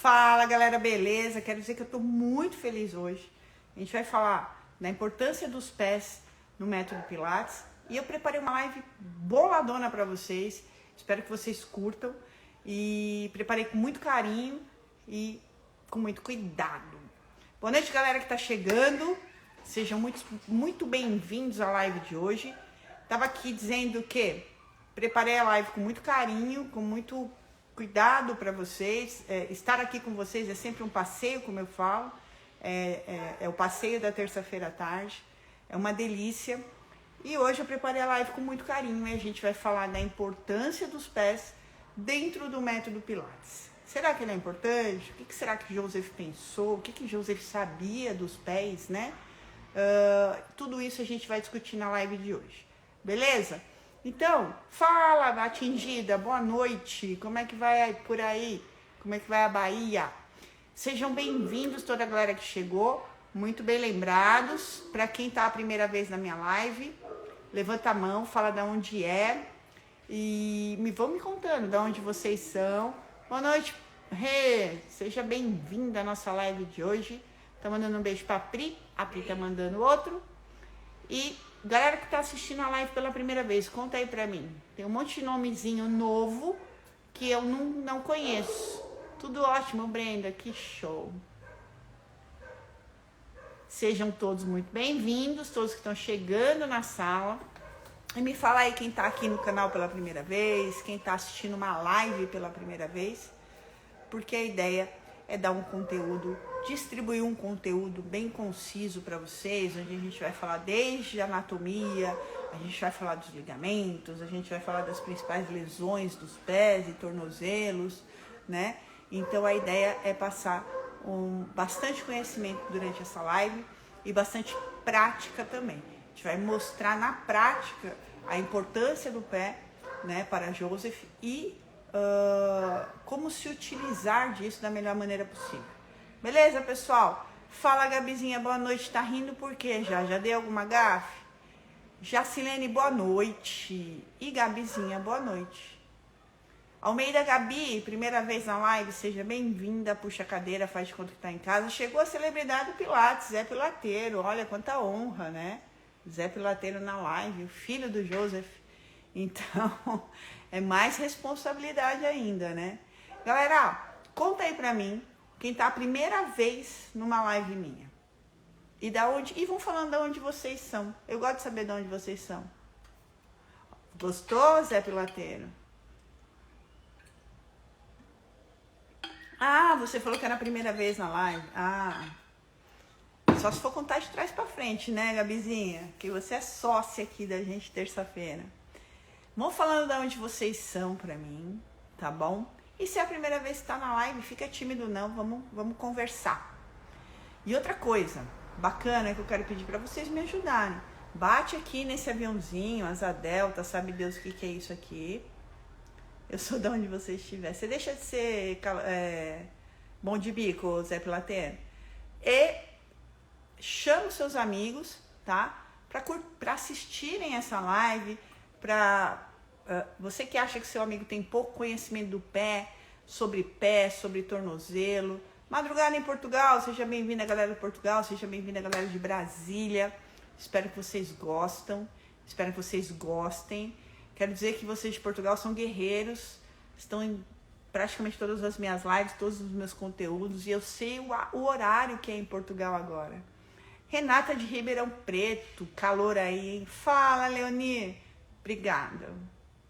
Fala galera, beleza? Quero dizer que eu tô muito feliz hoje. A gente vai falar da importância dos pés no método Pilates e eu preparei uma live boladona para vocês. Espero que vocês curtam e preparei com muito carinho e com muito cuidado. Boa noite, galera que tá chegando. Sejam muito bem-vindos à live de hoje. Tava aqui dizendo que preparei a live com muito carinho, com muito cuidado para vocês. Estar aqui com vocês é sempre um passeio, como eu falo. É o passeio da terça-feira à tarde. É uma delícia. E hoje eu preparei a live com muito carinho e a gente vai falar da importância dos pés dentro do método Pilates. Será que ele é importante? O que será que Joseph pensou? O que Joseph sabia dos pés, né? Tudo isso a gente vai discutir na live de hoje. Beleza? Então, fala, atingida, boa noite, como é que vai por aí? Como é que vai a Bahia? Sejam bem-vindos, toda a galera que chegou, muito bem lembrados. Para quem tá a primeira vez na minha live, levanta a mão, fala de onde é e vão me contando de onde vocês são. Boa noite, seja bem-vinda à nossa live de hoje. Tá mandando um beijo pra Pri, a Pri tá mandando outro. E galera que tá assistindo a live pela primeira vez, conta aí pra mim. Tem um monte de nomezinho novo que eu não conheço. Tudo ótimo, Brenda, que show. Sejam todos muito bem-vindos, todos que estão chegando na sala. E me fala aí quem tá aqui no canal pela primeira vez, quem tá assistindo uma live pela primeira vez. Porque a ideia é dar um conteúdo, distribuir um conteúdo bem conciso para vocês, onde a gente vai falar desde a anatomia, a gente vai falar dos ligamentos, a gente vai falar das principais lesões dos pés e tornozelos, né? Então a ideia é passar bastante conhecimento durante essa live e bastante prática também. A gente vai mostrar na prática a importância do pé, né, para Joseph e como se utilizar disso da melhor maneira possível. Beleza, pessoal? Fala, Gabizinha, boa noite. Tá rindo por quê já? Já dei alguma gafe? Jacilene, boa noite. E Gabizinha, boa noite. Almeida Gabi, primeira vez na live, seja bem-vinda. Puxa a cadeira, faz de conta que tá em casa. Chegou a celebridade do Pilates, Zé Pilateiro. Olha quanta honra, né? Zé Pilateiro na live, o filho do Joseph. Então, é mais responsabilidade ainda, né? Galera, conta aí pra mim, quem tá a primeira vez numa live minha. E vão falando de onde vocês são. Eu gosto de saber de onde vocês são. Gostou, Zé Pilateiro? Ah, você falou que era a primeira vez na live. Ah, só se for contar de trás pra frente, né, Gabizinha? Que você é sócia aqui da gente terça-feira. Vão falando de onde vocês são pra mim, tá bom? E se é a primeira vez que tá na live, fica tímido não, vamos conversar. E outra coisa bacana que eu quero pedir pra vocês me ajudarem. Bate aqui nesse aviãozinho, asa delta, sabe Deus o que é isso aqui. Eu sou de onde você estiver. Você deixa de ser bom de bico, Zé Pilateiro. E chama os seus amigos, tá? Pra assistirem essa live, você que acha que seu amigo tem pouco conhecimento do pé, sobre tornozelo. Madrugada em Portugal, seja bem-vinda, galera de Portugal, seja bem-vinda, galera de Brasília. Espero que vocês espero que vocês gostem. Quero dizer que vocês de Portugal são guerreiros, estão em praticamente todas as minhas lives, todos os meus conteúdos, e eu sei o horário que é em Portugal agora. Renata de Ribeirão Preto, calor aí, hein? Fala, Leoni. Obrigada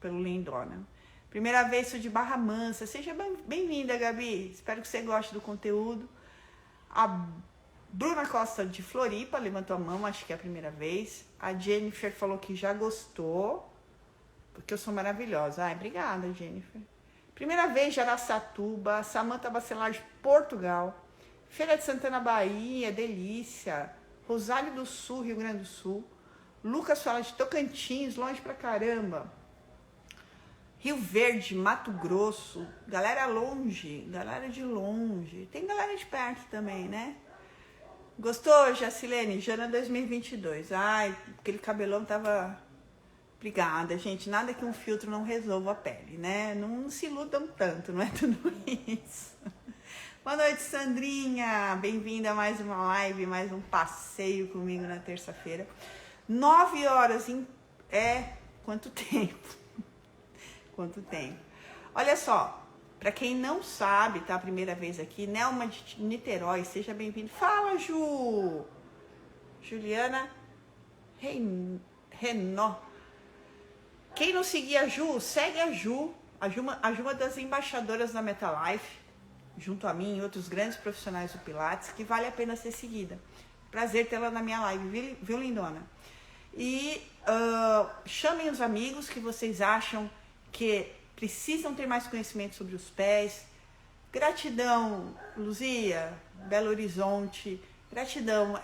pelo lindona. Primeira vez sou de Barra Mansa. Seja bem-vinda, Gabi. Espero que você goste do conteúdo. A Bruna Costa de Floripa levantou a mão, acho que é a primeira vez. A Jennifer falou que já gostou, porque eu sou maravilhosa. Ai, obrigada, Jennifer. Primeira vez de Araçatuba. Samanta Bacelar de Portugal. Feira de Santana, Bahia, delícia. Rosário do Sul, Rio Grande do Sul. Lucas fala de Tocantins, longe pra caramba. Rio Verde, Mato Grosso. Galera longe, galera de longe. Tem galera de perto também, né? Gostou, Jacilene? Jana 2022. Ai, aquele cabelão tava... Obrigada, gente. Nada que um filtro não resolva a pele, né? Não se iludam tanto, não é tudo isso. Boa noite, Sandrinha. Bem-vinda a mais uma live, mais um passeio comigo na terça-feira. 9 horas quanto tempo? Quanto tempo? Olha só, para quem não sabe, tá? A primeira vez aqui, Nelma de Niterói, seja bem-vindo. Fala, Ju! Juliana Renó. Quem não seguia a Ju, segue a Ju. A Ju é uma das embaixadoras da Metalife, junto a mim e outros grandes profissionais do Pilates, que vale a pena ser seguida. Prazer tê-la na minha live, viu, lindona? E chamem os amigos que vocês acham que precisam ter mais conhecimento sobre os pés. Gratidão, Luzia, Belo Horizonte. Gratidão.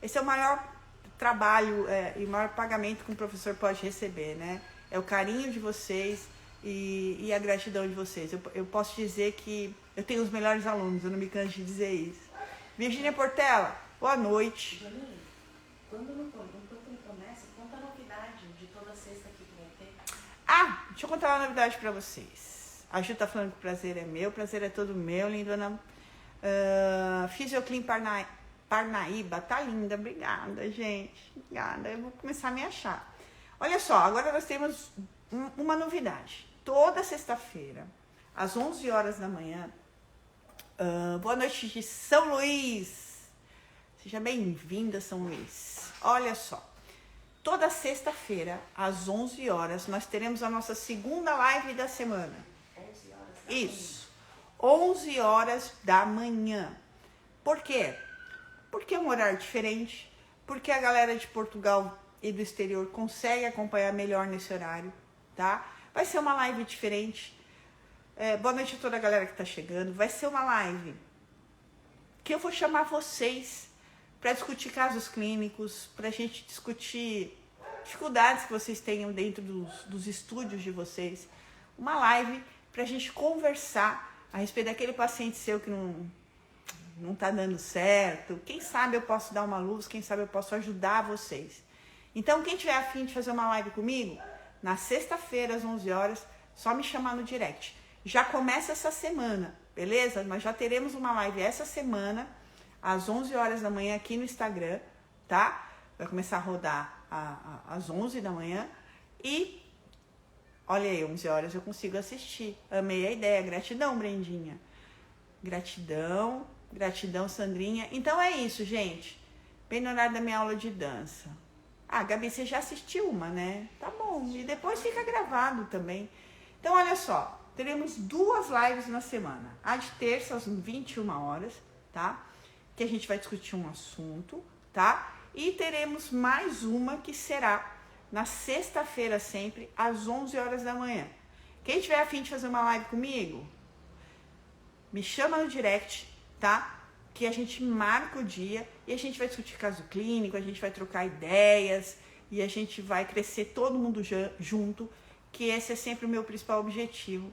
Esse é o maior trabalho e o maior pagamento que um professor pode receber, né? É o carinho de vocês e a gratidão de vocês. Eu posso dizer que eu tenho os melhores alunos, eu não me canso de dizer isso. Virgínia Portela, boa noite. Janine, quando ele começa, conta a novidade de toda sexta que vai ter. Deixa eu contar uma novidade pra vocês. A Ju tá falando que o prazer é meu, o prazer é todo meu, lindona. Fisioclean Parnaíba, tá linda, obrigada, gente. Obrigada, eu vou começar a me achar. Olha só, agora nós temos uma novidade. Toda sexta-feira, às 11 horas da manhã, boa noite de São Luís. Seja bem-vinda, São Luís. Olha só, toda sexta-feira, às 11 horas, nós teremos a nossa segunda live da semana. 11 horas da Isso, 11 horas da manhã. Por quê? Porque é um horário diferente, porque a galera de Portugal e do exterior consegue acompanhar melhor nesse horário, tá? Vai ser uma live diferente. Boa noite a toda a galera que tá chegando. Vai ser uma live que eu vou chamar vocês para discutir casos clínicos, para a gente discutir dificuldades que vocês tenham dentro dos estúdios de vocês. Uma live para a gente conversar a respeito daquele paciente seu que não tá dando certo. Quem sabe eu posso dar uma luz, quem sabe eu posso ajudar vocês. Então, quem tiver afim de fazer uma live comigo, na sexta-feira, às 11 horas, só me chamar no direct. Já começa essa semana, beleza? Nós já teremos uma live essa semana, às 11 horas da manhã, aqui no Instagram, tá? Vai começar a rodar às 11 da manhã. E, olha aí, 11 horas eu consigo assistir. Amei a ideia. Gratidão, Brendinha. Gratidão, Sandrinha. Então é isso, gente. Bem no horário da minha aula de dança. Gabi, você já assistiu uma, né? Tá bom. E depois fica gravado também. Então, olha só. Teremos 2 lives na semana. A de terça, às 21 horas, tá? Que a gente vai discutir um assunto, tá? E teremos mais uma que será na sexta-feira sempre, às 11 horas da manhã. Quem tiver a fim de fazer uma live comigo, me chama no direct, tá? Que a gente marca o dia e a gente vai discutir caso clínico, a gente vai trocar ideias e a gente vai crescer todo mundo junto, que esse é sempre o meu principal objetivo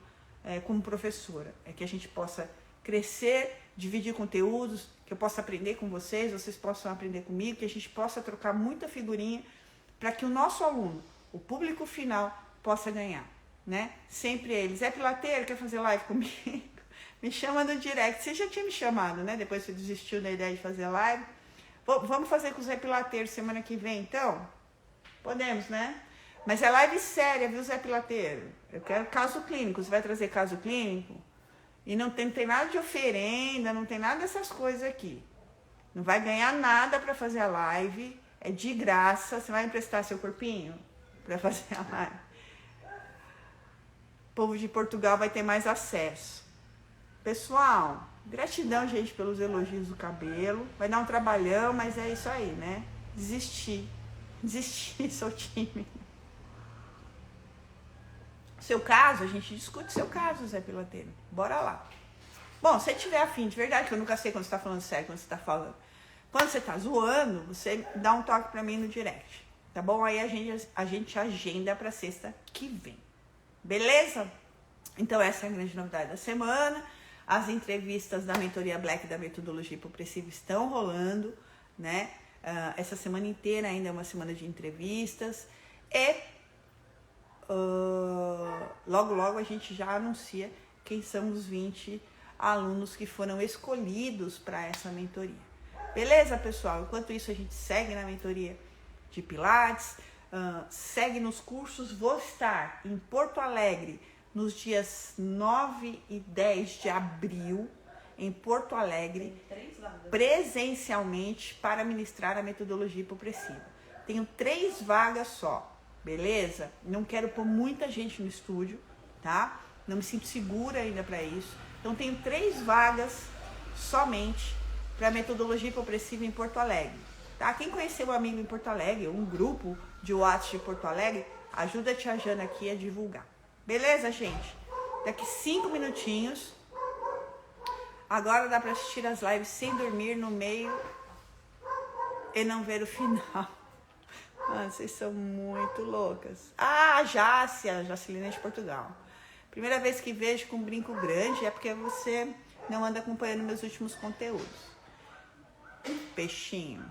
como professora, é que a gente possa crescer, dividir conteúdos, que eu possa aprender com vocês, vocês possam aprender comigo, que a gente possa trocar muita figurinha para que o nosso aluno, o público final, possa ganhar, né? Sempre eles. É pilateiro, quer fazer live comigo? Me chama no direct. Você já tinha me chamado, né? Depois você desistiu da ideia de fazer live. Vamos fazer com o Zé Pilateiro semana que vem, então? Podemos, né? Mas é live séria, viu, Zé Pilateiro? Eu quero caso clínico. Você vai trazer caso clínico? E não tem nada de oferenda, não tem nada dessas coisas aqui. Não vai ganhar nada para fazer a live. É de graça. Você vai emprestar seu corpinho para fazer a live? O povo de Portugal vai ter mais acesso. Pessoal, gratidão, gente, pelos elogios do cabelo. Vai dar um trabalhão, mas é isso aí, né? Desisti, sou tímida. Seu caso, a gente discute seu caso, Zé Pilateiro. Bora lá. Bom, se tiver afim, de verdade, que eu nunca sei quando você tá falando sério, quando você tá falando. Quando você tá zoando, você dá um toque pra mim no direct, tá bom? Aí a gente agenda pra sexta que vem. Beleza? Então essa é a grande novidade da semana. As entrevistas da mentoria Black da metodologia hipopressiva estão rolando, né? Essa semana inteira ainda é uma semana de entrevistas. E logo a gente já anuncia quem são os 20 alunos que foram escolhidos para essa mentoria. Beleza, pessoal? Enquanto isso, a gente segue na mentoria de Pilates, segue nos cursos. Vou estar em Porto Alegre nos dias 9 e 10 de abril, em Porto Alegre, presencialmente, para ministrar a metodologia hipopressiva. Tenho 3 vagas só, beleza? Não quero pôr muita gente no estúdio, tá? Não me sinto segura ainda para isso. Então, tenho 3 vagas somente para a metodologia hipopressiva em Porto Alegre, tá? Quem conheceu um amigo em Porto Alegre, um grupo de WhatsApp de Porto Alegre, ajuda a tia Jana aqui a divulgar. Beleza, gente? Daqui 5 minutinhos. Agora dá para assistir as lives sem dormir no meio e não ver o final. Ah, vocês são muito loucas. Ah, Jacilina de Portugal. Primeira vez que vejo com um brinco grande é porque você não anda acompanhando meus últimos conteúdos. Peixinho.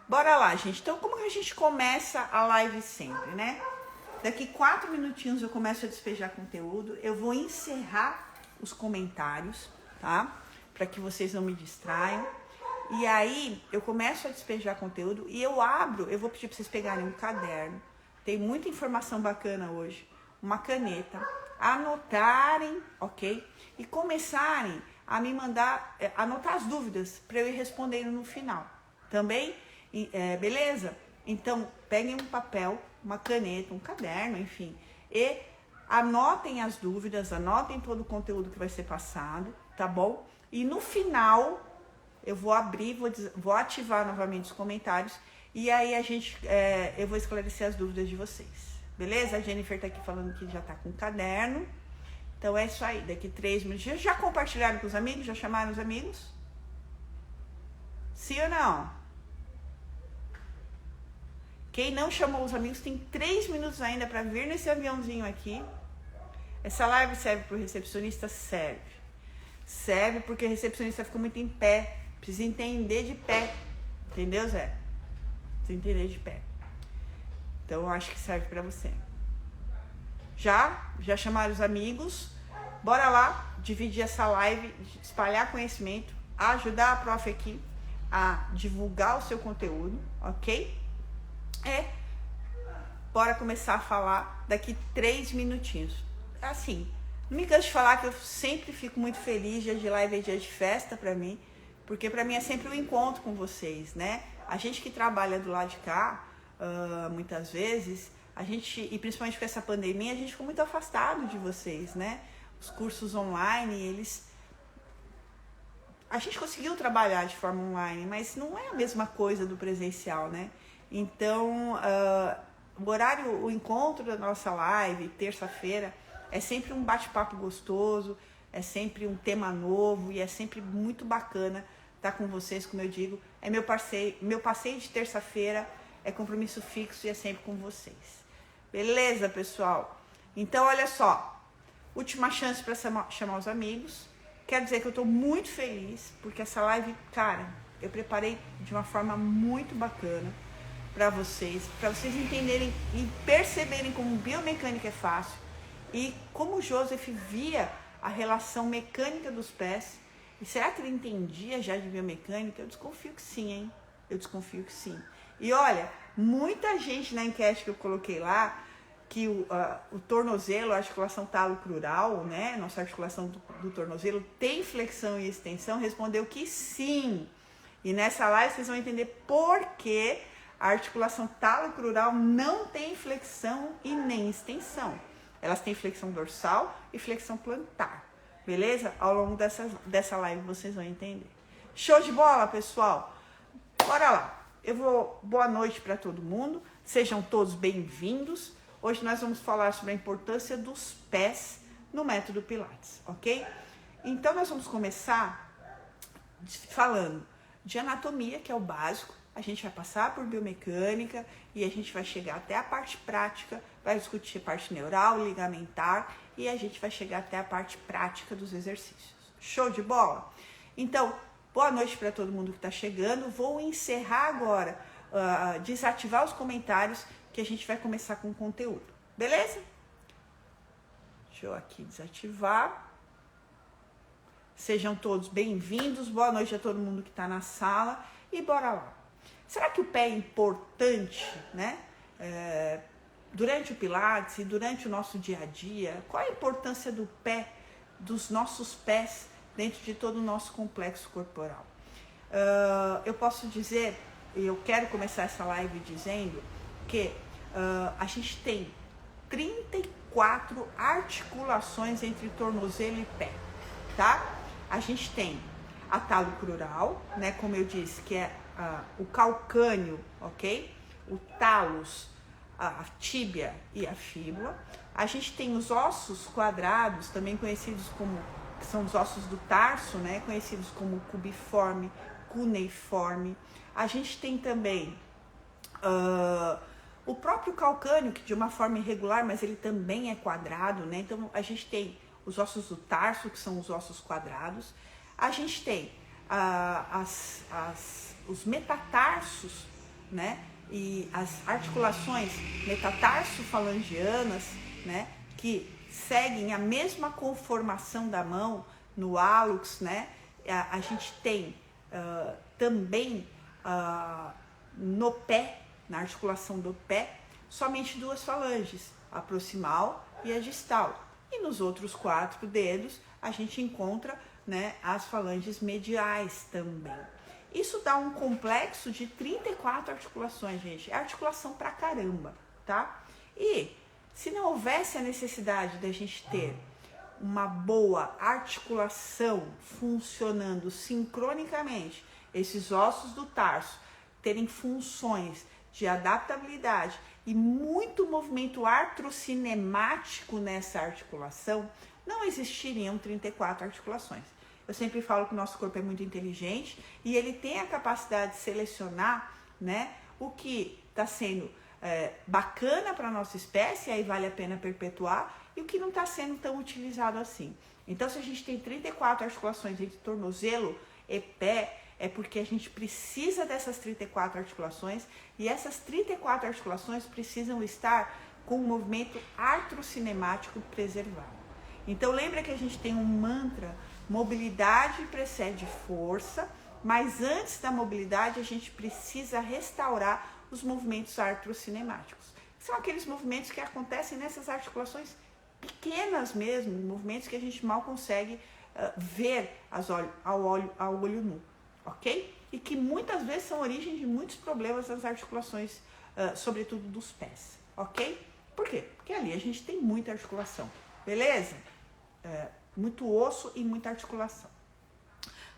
Bora lá, gente. Então, como que a gente começa a live sempre, né? Daqui 4 minutinhos eu começo a despejar conteúdo. Eu vou encerrar os comentários, tá? Para que vocês não me distraiam. E aí, eu começo a despejar conteúdo e eu vou pedir para vocês pegarem um caderno. Tem muita informação bacana hoje. Uma caneta. Anotarem, ok? E começarem a me mandar, anotar as dúvidas para eu ir respondendo no final. Também, beleza? Então, peguem um papel, uma caneta, um caderno, enfim, e anotem as dúvidas, anotem todo o conteúdo que vai ser passado, tá bom? E no final, eu vou abrir, vou ativar novamente os comentários e aí eu vou esclarecer as dúvidas de vocês. Beleza? A Jennifer tá aqui falando que já tá com o caderno. Então é isso aí, daqui 3 minutos. Já compartilharam com os amigos? Já chamaram os amigos? Sim ou não? Quem não chamou os amigos tem 3 minutos ainda para vir nesse aviãozinho aqui. Essa live serve para o recepcionista? Serve. Serve porque o recepcionista fica muito em pé. Precisa entender de pé. Entendeu, Zé? Precisa entender de pé. Então eu acho que serve para você. Já chamaram os amigos. Bora lá dividir essa live, espalhar conhecimento, ajudar a prof aqui a divulgar o seu conteúdo, ok? Bora começar a falar daqui 3 minutinhos. Assim, não me canso de falar que eu sempre fico muito feliz. Dia de live é dia de festa pra mim, porque pra mim é sempre um encontro com vocês, né? A gente que trabalha do lado de cá, muitas vezes, e principalmente com essa pandemia, a gente ficou muito afastado de vocês, né? Os cursos online, a gente conseguiu trabalhar de forma online, mas não é a mesma coisa do presencial, né? Então, o encontro da nossa live, terça-feira, é sempre um bate-papo gostoso, é sempre um tema novo e é sempre muito bacana estar com vocês, como eu digo. É meu passeio de terça-feira, é compromisso fixo e é sempre com vocês. Beleza, pessoal? Então, olha só, última chance para chamar os amigos. Quero dizer que eu estou muito feliz, porque essa live, cara, eu preparei de uma forma muito bacana para vocês entenderem e perceberem como biomecânica é fácil e como o Joseph via a relação mecânica dos pés. E será que ele entendia já de biomecânica? Eu desconfio que sim, hein? Eu desconfio que sim. E olha, muita gente na enquete que eu coloquei lá, que o tornozelo, a articulação talocrural, né? Nossa articulação do tornozelo tem flexão e extensão, respondeu que sim. E nessa live vocês vão entender por que a articulação talocrural não tem flexão e nem extensão. Elas têm flexão dorsal e flexão plantar. Beleza? Ao longo dessa live vocês vão entender. Show de bola, pessoal? Bora lá. Boa noite para todo mundo. Sejam todos bem-vindos. Hoje nós vamos falar sobre a importância dos pés no método Pilates, ok? Então nós vamos começar falando de anatomia, que é o básico. A gente vai passar por biomecânica e a gente vai chegar até a parte prática, vai discutir a parte neural, ligamentar e a gente vai chegar até a parte prática dos exercícios. Show de bola? Então, boa noite para todo mundo que está chegando. Vou encerrar agora, desativar os comentários, que a gente vai começar com o conteúdo. Beleza? Deixa eu aqui desativar. Sejam todos bem-vindos, boa noite a todo mundo que está na sala e bora lá. Será que o pé é importante, né? Durante o Pilates e durante o nosso dia a dia? Qual a importância do pé, dos nossos pés dentro de todo o nosso complexo corporal? Eu posso dizer, e eu quero começar essa live dizendo que a gente tem 34 articulações entre tornozelo e pé, tá? A gente tem a talo crural, né, como eu disse, que é o calcâneo, ok? O talos, a tíbia e a fíbula. A gente tem os ossos quadrados, também conhecidos como, que são os ossos do tarso, né, conhecidos como cubiforme, cuneiforme. A gente tem também o próprio calcâneo, que de uma forma irregular, mas ele também é quadrado, né? Então a gente tem os ossos do tarso, que são os ossos quadrados. A gente tem os metatarsos, né? E as articulações metatarso-falangianas, né? Que seguem a mesma conformação da mão no hálux, né? A gente tem também no pé, na articulação do pé, somente duas falanges, a proximal e a distal. E nos outros 4 dedos a gente encontra, né, as falanges mediais também. Isso dá um complexo de 34 articulações, gente. É articulação pra caramba, tá? E se não houvesse a necessidade da gente ter uma boa articulação funcionando sincronicamente, esses ossos do tarso terem funções de adaptabilidade e muito movimento artrocinemático nessa articulação, não existiriam 34 articulações. Eu sempre falo que o nosso corpo é muito inteligente e ele tem a capacidade de selecionar, né, o que está sendo bacana para a nossa espécie, aí vale a pena perpetuar, e o que não está sendo tão utilizado assim. Então, se a gente tem 34 articulações entre tornozelo e pé, é porque a gente precisa dessas 34 articulações e essas 34 articulações precisam estar com o movimento artrocinemático preservado. Então lembra que a gente tem um mantra, mobilidade precede força, mas antes da mobilidade a gente precisa restaurar os movimentos artrocinemáticos. São aqueles movimentos que acontecem nessas articulações pequenas mesmo, movimentos que a gente mal consegue ver ao olho nu. Ok? E que muitas vezes são origem de muitos problemas nas articulações, sobretudo dos pés. Ok? Por quê? Porque ali a gente tem muita articulação. Beleza? Muito osso e muita articulação.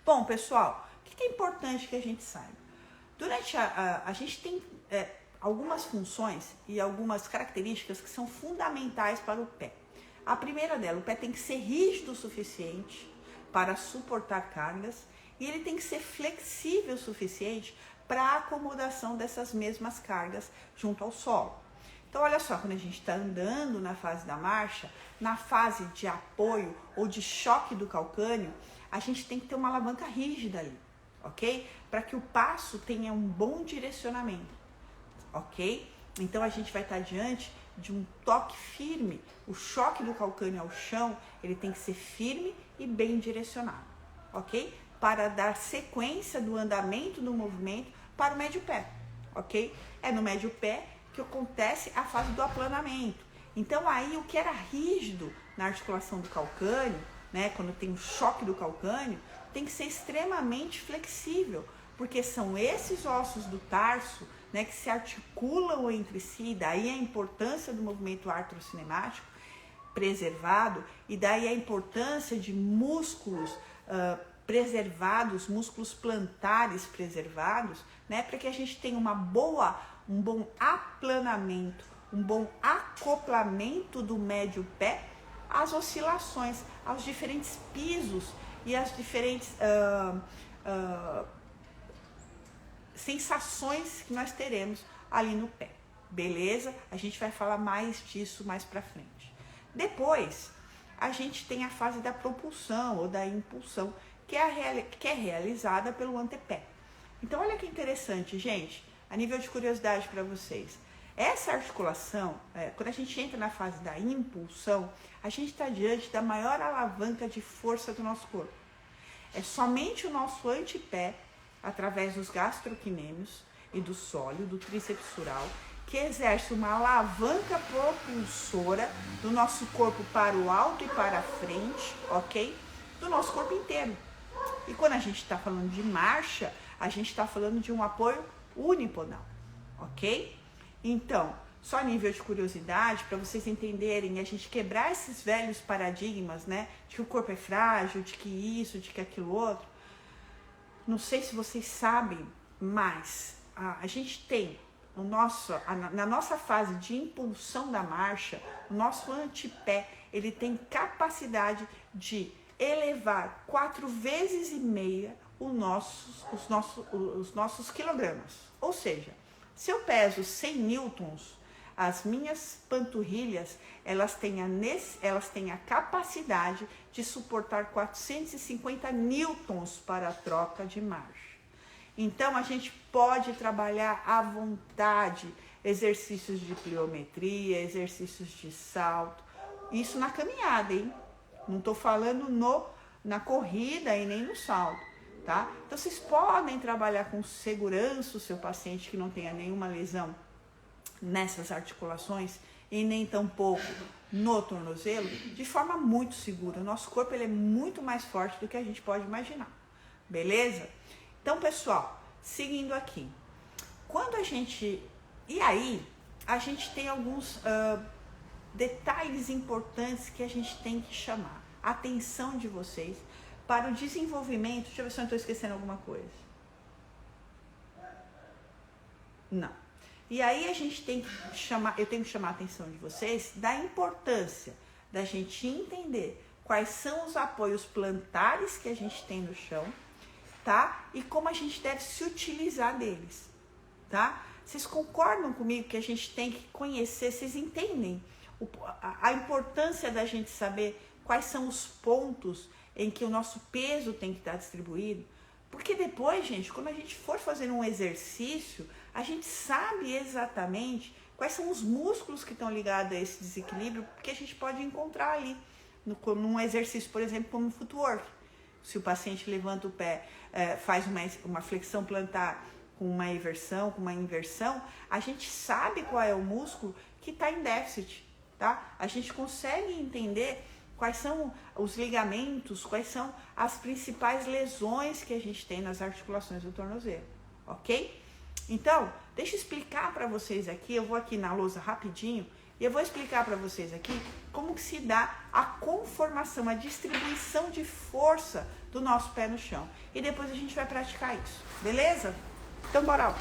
Bom, pessoal, o que é importante que a gente saiba? Durante a gente tem algumas funções e algumas características que são fundamentais para o pé. A primeira dela, o pé tem que ser rígido o suficiente para suportar cargas. E ele tem que ser flexível o suficiente para a acomodação dessas mesmas cargas junto ao solo. Então, olha só, quando a gente está andando na fase da marcha, na fase de apoio ou de choque do calcâneo, a gente tem que ter uma alavanca rígida ali, ok? Para que o passo tenha um bom direcionamento, ok? Então, a gente vai estar diante de um toque firme. O choque do calcâneo ao chão, ele tem que ser firme e bem direcionado, ok? Para dar sequência do andamento do movimento para o médio pé, ok? É no médio pé que acontece a fase do aplanamento. Então aí o que era rígido na articulação do calcâneo, né, quando tem o choque do calcâneo, tem que ser extremamente flexível, porque são esses ossos do tarso, né, que se articulam entre si, daí a importância do movimento artrocinemático preservado, e daí a importância de músculos preservados, músculos plantares preservados, né, para que a gente tenha um bom aplanamento, um bom acoplamento do médio pé às oscilações, aos diferentes pisos e às diferentes sensações que nós teremos ali no pé, beleza? A gente vai falar mais disso mais para frente. Depois, a gente tem a fase da propulsão ou da impulsão, que é realizada pelo antepé. Então, olha que interessante, gente, a nível de curiosidade para vocês. Essa articulação, quando a gente entra na fase da impulsão, a gente está diante da maior alavanca de força do nosso corpo. É somente o nosso antepé, através dos gastrocnêmios e do sólio, do tríceps sural, que exerce uma alavanca propulsora do nosso corpo para o alto e para a frente, ok? Do nosso corpo inteiro. E quando a gente está falando de marcha, a gente está falando de um apoio unipodal, ok? Então, só a nível de curiosidade, para vocês entenderem, a gente quebrar esses velhos paradigmas, né? De que o corpo é frágil, de que isso, de que aquilo outro. Não sei se vocês sabem, mas a gente tem na nossa fase de impulsão da marcha, o nosso antepé, ele tem capacidade de elevar 4,5 vezes os nossos quilogramas. Ou seja, se eu peso 100 newtons, as minhas panturrilhas, elas têm a capacidade de suportar 450 newtons para a troca de marcha. Então, a gente pode trabalhar à vontade, exercícios de pliometria, exercícios de salto, isso na caminhada, hein? Não estou falando na corrida e nem no salto, tá? Então, vocês podem trabalhar com segurança o seu paciente que não tenha nenhuma lesão nessas articulações e nem tampouco no tornozelo, de forma muito segura. O nosso corpo ele é muito mais forte do que a gente pode imaginar, beleza? Então, pessoal, seguindo aqui, e aí, a gente tem alguns detalhes importantes que a gente tem que chamar a atenção de vocês para o desenvolvimento. Deixa eu ver se eu não estou esquecendo alguma coisa. Não. E aí eu tenho que chamar a atenção de vocês da importância da gente entender quais são os apoios plantares que a gente tem no chão, tá? E como a gente deve se utilizar deles, tá? Vocês concordam comigo que a gente tem que conhecer, vocês entendem a importância da gente saber quais são os pontos em que o nosso peso tem que estar distribuído? Porque depois, gente, quando a gente for fazer um exercício, a gente sabe exatamente quais são os músculos que estão ligados a esse desequilíbrio, porque a gente pode encontrar ali, num exercício, por exemplo, como footwork. Se o paciente levanta o pé, faz uma flexão plantar com uma eversão, com uma inversão, a gente sabe qual é o músculo que está em déficit, tá? A gente consegue entender quais são os ligamentos, quais são as principais lesões que a gente tem nas articulações do tornozelo, ok? Então, deixa eu explicar para vocês aqui, eu vou aqui na lousa rapidinho, e eu vou explicar para vocês aqui como que se dá a conformação, a distribuição de força do nosso pé no chão. E depois a gente vai praticar isso, beleza? Então, bora lá.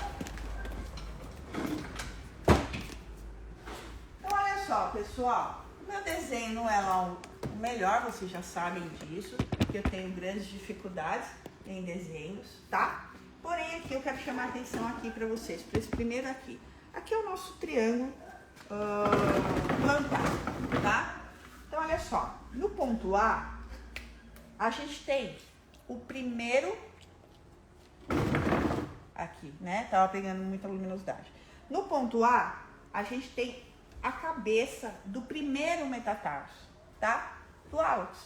Então, olha só, pessoal. Meu desenho não é lá o melhor, vocês já sabem disso, que eu tenho grandes dificuldades em desenhos, tá? Porém, aqui eu quero chamar a atenção aqui para vocês, para esse primeiro aqui. Aqui é o nosso triângulo plantar, tá? Então, olha só, no ponto A, a gente tem o primeiro, aqui, né? Tava pegando muita luminosidade. No ponto A, a gente tem a cabeça do primeiro metatarso, tá? Do hálux,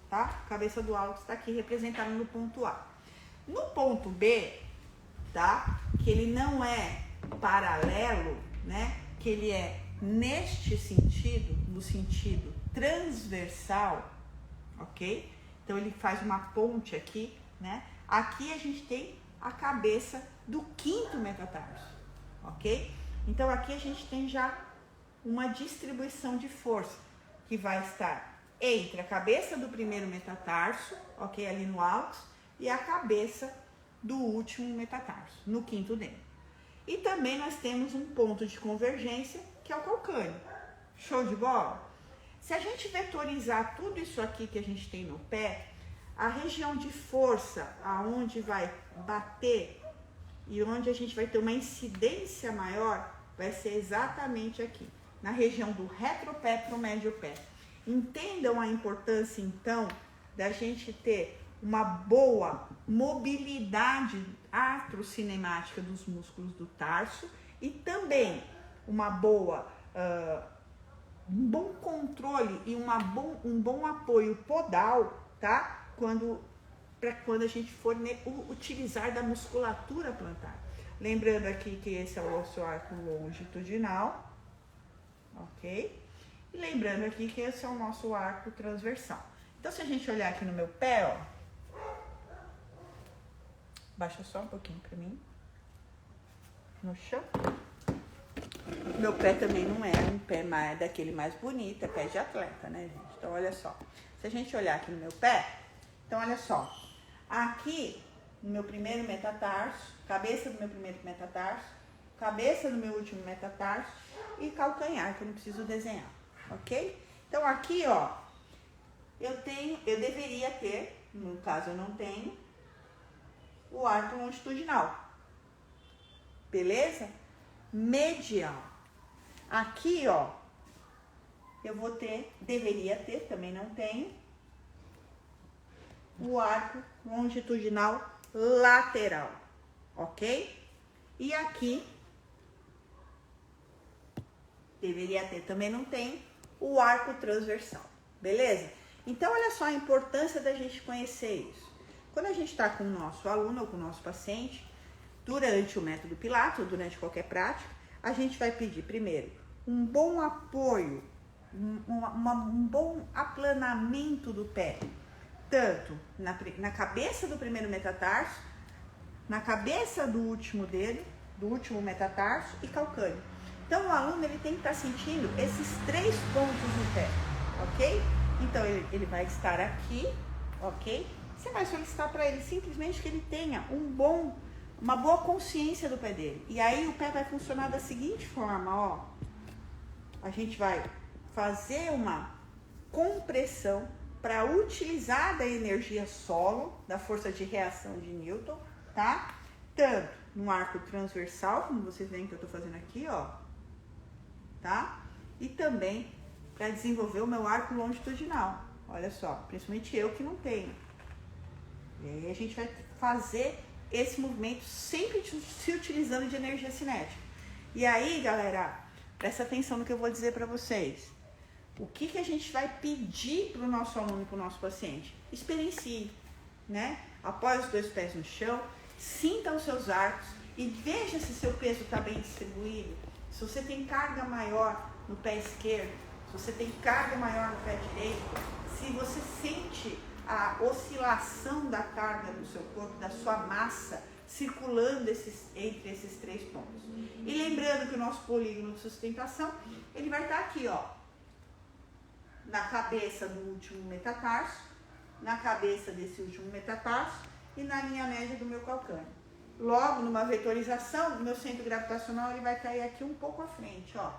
tá? A cabeça do hálux está aqui representada no ponto A. No ponto B, tá? Que ele não é paralelo, né? Que ele é neste sentido, no sentido transversal, ok? Então ele faz uma ponte aqui, né? Aqui a gente tem a cabeça do quinto metatarso, ok? Então aqui a gente tem já uma distribuição de força que vai estar entre a cabeça do primeiro metatarso, ok? Ali no hálux, e a cabeça do último metatarso, no quinto dente. E também nós temos um ponto de convergência, que é o calcâneo. Show de bola? Se a gente vetorizar tudo isso aqui que a gente tem no pé, a região de força, aonde vai bater e onde a gente vai ter uma incidência maior, vai ser exatamente aqui, na região do retropé para o médio pé. Entendam a importância, então, da gente ter uma boa mobilidade artrocinemática dos músculos do tarso e também uma boa, um bom controle e um bom apoio podal, tá? Quando para quando a gente for utilizar da musculatura plantar. Lembrando aqui que esse é o nosso arco longitudinal, ok? E lembrando aqui que esse é o nosso arco transversal. Então, se a gente olhar aqui no meu pé, ó, baixa só um pouquinho para mim, no chão. Meu pé também não é um pé mais, daquele mais bonito, é pé de atleta, né, gente? Então, olha só. Se a gente olhar aqui no meu pé, então, olha só. Aqui, no meu primeiro metatarso, cabeça do meu primeiro metatarso, cabeça do meu último metatarso e calcanhar, que eu não preciso desenhar, ok? Então, aqui, ó, eu deveria ter, no caso eu não tenho, o arco longitudinal, beleza? Medial. Aqui, ó, eu vou ter, deveria ter, também não tenho, o arco longitudinal lateral, ok? E aqui, deveria ter, também não tem, o arco transversal, beleza? Então, olha só a importância da gente conhecer isso. Quando a gente está com o nosso aluno ou com o nosso paciente, durante o método Pilates ou durante qualquer prática, a gente vai pedir primeiro um bom apoio, um bom aplanamento do pé, tanto na cabeça do primeiro metatarso, na cabeça do último dedo, do último metatarso e calcâneo. Então, o aluno ele tem que estar sentindo esses 3 pontos no pé, ok? Então, ele vai estar aqui, ok? Você vai solicitar para ele simplesmente que ele tenha uma boa consciência do pé dele. E aí, o pé vai funcionar da seguinte forma, ó. A gente vai fazer uma compressão para utilizar da energia solo, da força de reação de Newton, tá? Tanto no arco transversal, como vocês veem que eu tô fazendo aqui, ó, tá? E também para desenvolver o meu arco longitudinal. Olha só, principalmente eu que não tenho. E aí a gente vai fazer esse movimento sempre se utilizando de energia cinética. E aí, galera, presta atenção no que eu vou dizer para vocês. O que a gente vai pedir para o nosso aluno e para o nosso paciente? Experiencie, né? Apoie os 2 pés no chão, sinta os seus arcos e veja se seu peso está bem distribuído. Se você tem carga maior no pé esquerdo, se você tem carga maior no pé direito, se você sente a oscilação da carga do seu corpo, da sua massa, circulando entre esses 3 pontos. E lembrando que o nosso polígono de sustentação, ele vai estar aqui, ó, na cabeça do último metatarso, na cabeça desse último metatarso e na linha média do meu calcâneo. Logo, numa vetorização, o meu centro gravitacional ele vai cair aqui um pouco à frente, ó.